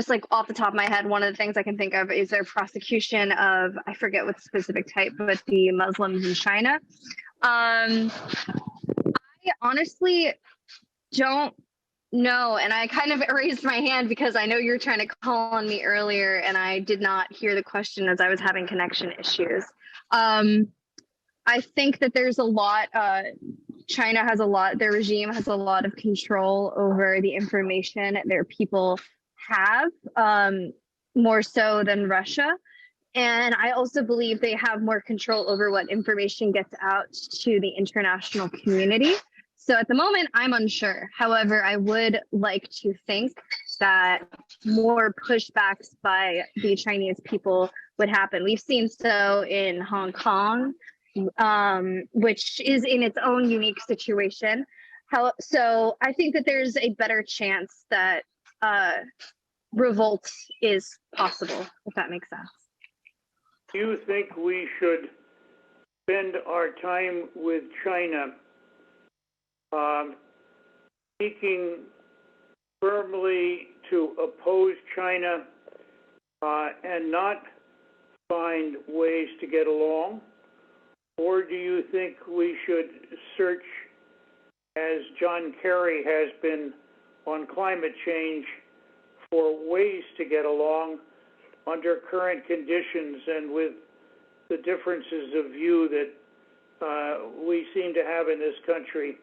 like off the top of my head, one of the things I can think of is their prosecution of, I forget what specific type, but the Muslims in China. I honestly don't know, and I kind of raised my hand because I know you're trying to call on me earlier and I did not hear the question as I was having connection issues. I think that there's a lot, China has a lot, their regime has a lot of control over the information their people have, more so than Russia. And I also believe they have more control over what information gets out to the international community. So at the moment, I'm unsure. However, I would like to think that more pushbacks by the Chinese people would happen. We've seen so in Hong Kong, which is in its own unique situation. So I think that there's a better chance that revolt is possible, if that makes sense. Do you think we should spend our time with China seeking firmly to oppose China and not find ways to get along? Or do you think we should search, as John Kerry has been on climate change, for ways to get along under current conditions and with the differences of view that we seem to have in this country,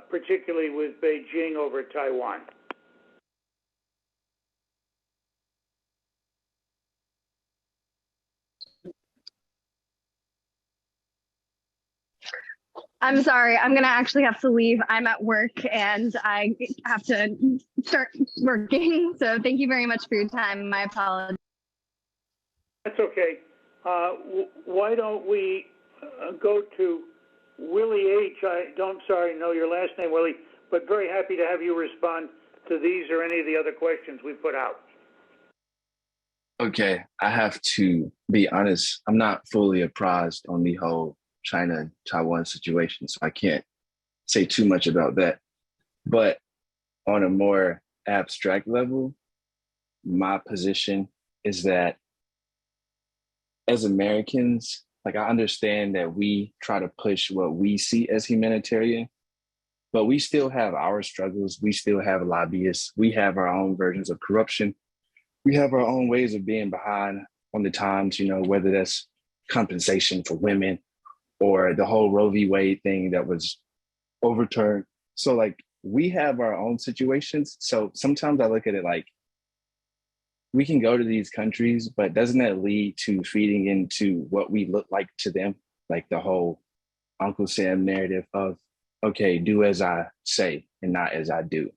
particularly with Beijing over Taiwan? I'm sorry, I'm gonna actually have to leave. I'm at work and I have to start working. So thank you very much for your time. My apologies. That's okay. Why don't we go to Willie H. I don't, sorry, know your last name, Willie, but very happy to have you respond to these or any of the other questions we put out. Okay, I have to be honest. I'm not fully apprised on the whole China-Taiwan situation, so I can't say too much about that. But on a more abstract level, my position is that as Americans, like, I understand that we try to push what we see as humanitarian, but we still have our struggles. We still have lobbyists. We have our own versions of corruption. We have our own ways of being behind on the times, you know, whether that's compensation for women or the whole Roe v. Wade thing that was overturned. So, like, we have our own situations. So sometimes I look at it like we can go to these countries, but doesn't that lead to feeding into what we look like to them? Like the whole Uncle Sam narrative of, okay, do as I say and not as I do.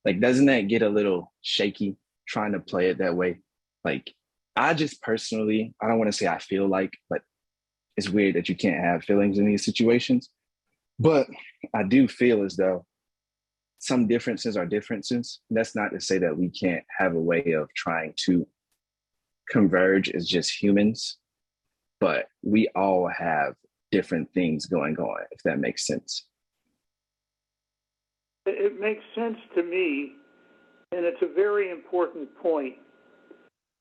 Like, doesn't that get a little shaky trying to play it that way? Like, I just personally, I don't want to say I feel like, but it's weird that you can't have feelings in these situations. But I do feel as though some differences are differences. That's not to say that we can't have a way of trying to converge as just humans, but we all have different things going on, if that makes sense. It makes sense to me, and it's a very important point.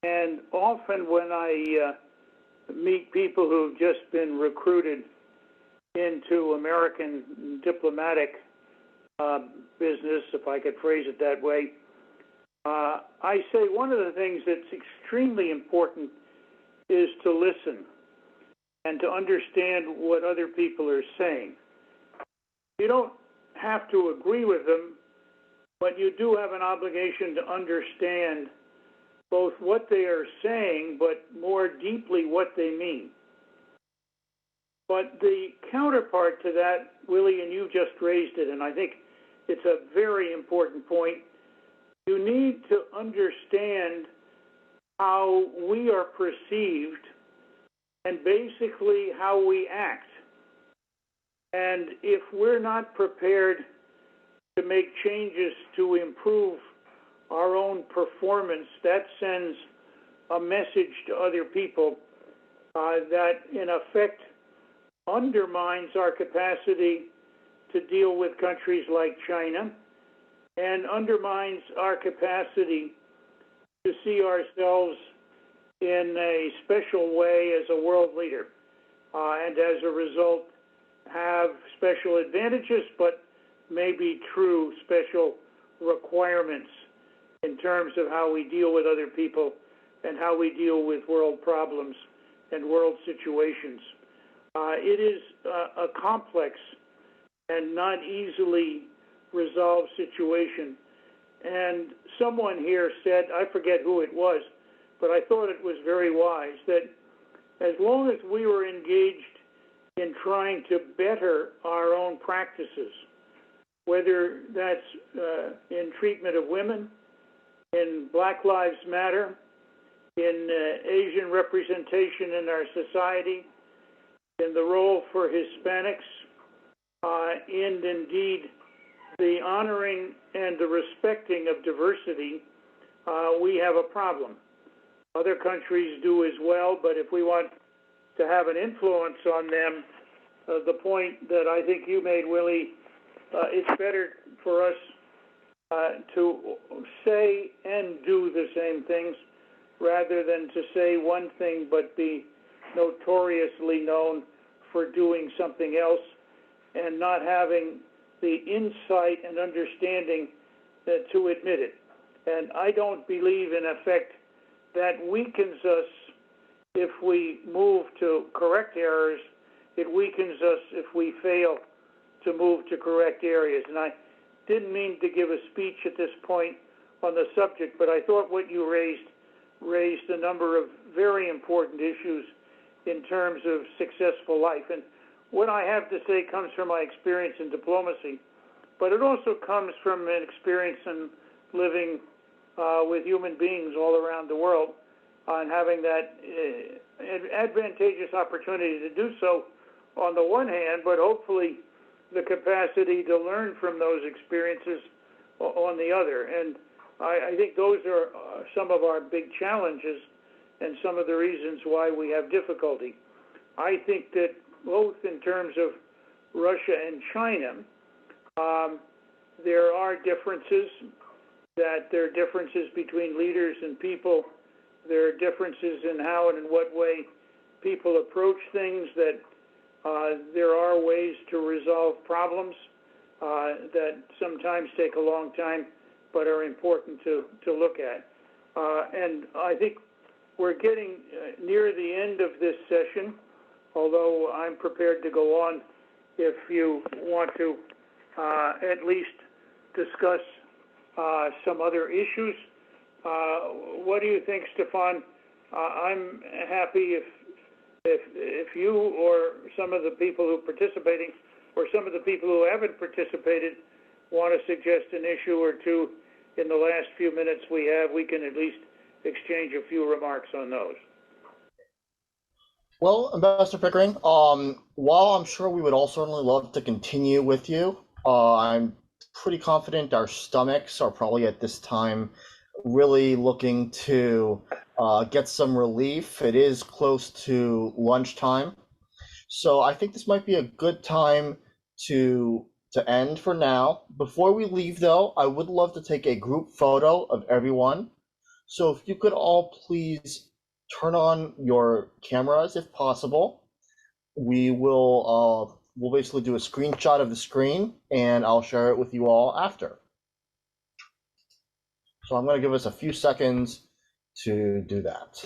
And often when I meet people who've just been recruited into American diplomatic business, if I could phrase it that way, I say one of the things that's extremely important is to listen and to understand what other people are saying. You don't have to agree with them, but you do have an obligation to understand both what they are saying, but more deeply what they mean. But the counterpart to that, Willie, and you just raised it, and I think it's a very important point, you need to understand how we are perceived and basically how we act. And if we're not prepared to make changes to improve our own performance, that sends a message to other people that in effect undermines our capacity to deal with countries like China and undermines our capacity to see ourselves in a special way as a world leader, and as a result have special advantages, but maybe true special requirements in terms of how we deal with other people and how we deal with world problems and world situations. It is a complex and not easily resolved situation. And someone here said, I forget who it was, but I thought it was very wise, that as long as we were engaged in trying to better our own practices, whether that's in treatment of women, in Black Lives Matter, in Asian representation in our society, in the role for Hispanics, and indeed the honoring and the respecting of diversity, we have a problem. Other countries do as well, but if we want to have an influence on them, the point that I think you made, Willie, it's better for us to say and do the same things rather than to say one thing but be notoriously known for doing something else and not having the insight and understanding to admit it. And I don't believe, in effect, that weakens us if we move to correct errors. It weakens us if we fail to move to correct areas. And I didn't mean to give a speech at this point on the subject, but I thought what you raised a number of very important issues in terms of successful life. And what I have to say comes from my experience in diplomacy, but it also comes from an experience in living with human beings all around the world and having that advantageous opportunity to do so on the one hand, but hopefully the capacity to learn from those experiences on the other. And I think those are some of our big challenges and some of the reasons why we have difficulty. I think that both in terms of Russia and China, there are differences, that there are differences between leaders and people. There are differences in how and in what way people approach things, that there are ways to resolve problems that sometimes take a long time but are important to look at. And I think we're getting near the end of this session, although I'm prepared to go on if you want to at least discuss some other issues What do you think, Stefan? I'm happy if you or some of the people who are participating or some of the people who haven't participated want to suggest an issue or two in the last few minutes we have, we can at least exchange a few remarks on those. Well, Ambassador Pickering, while I'm sure we would all certainly love to continue with you, I'm pretty confident our stomachs are probably at this time really looking to get some relief. It is close to lunchtime, so I think this might be a good time to end for now. Before we leave, though, I would love to take a group photo of everyone. So if you could all please turn on your cameras if possible. We will we'll basically do a screenshot of the screen and I'll share it with you all after. So I'm going to give us a few seconds to do that.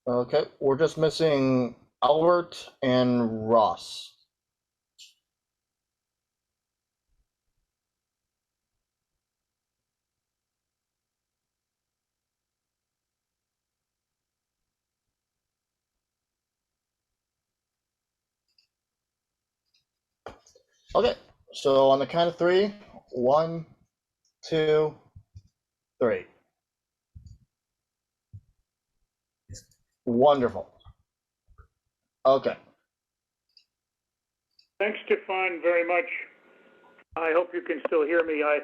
Okay, we're just missing Albert and Ross. Okay, so on the count of three, 1, 2, 3. Wonderful. Okay. Thanks, Stefan, very much. I hope you can still hear me. I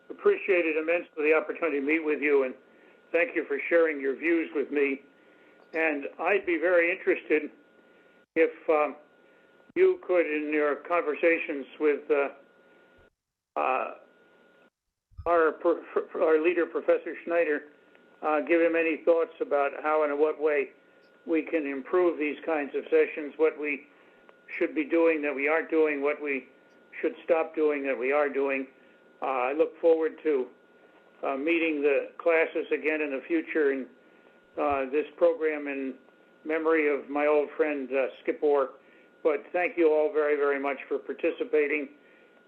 appreciated immensely the opportunity to meet with you, and thank you for sharing your views with me. And I'd be very interested if you could, in your conversations with our leader, Professor Schneider, give him any thoughts about how and in what way we can improve these kinds of sessions, what we should be doing that we aren't doing, what we should stop doing that we are doing. I look forward to meeting the classes again in the future, and this program in memory of my old friend Skip Orr. But thank you all very, very much for participating.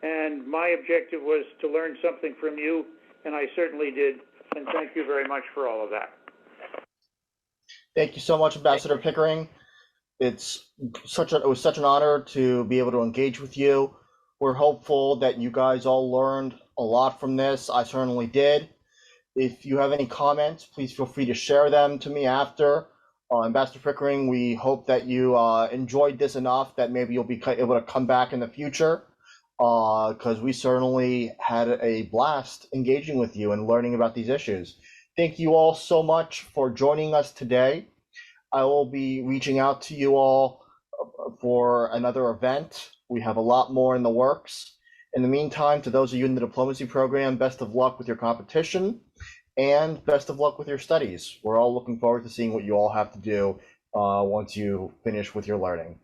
And my objective was to learn something from you, and I certainly did. And thank you very much for all of that. Thank you so much, Ambassador Pickering. It was such an honor to be able to engage with you. We're hopeful that you guys all learned a lot from this. I certainly did. If you have any comments, please feel free to share them to me after. Ambassador Pickering, we hope that you enjoyed this enough that maybe you'll be able to come back in the future, because we certainly had a blast engaging with you and learning about these issues. Thank you all so much for joining us today. I will be reaching out to you all for another event. We have a lot more in the works. In the meantime, to those of you in the diplomacy program, best of luck with your competition and best of luck with your studies. We're all looking forward to seeing what you all have to do once you finish with your learning.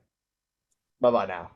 Bye-bye now.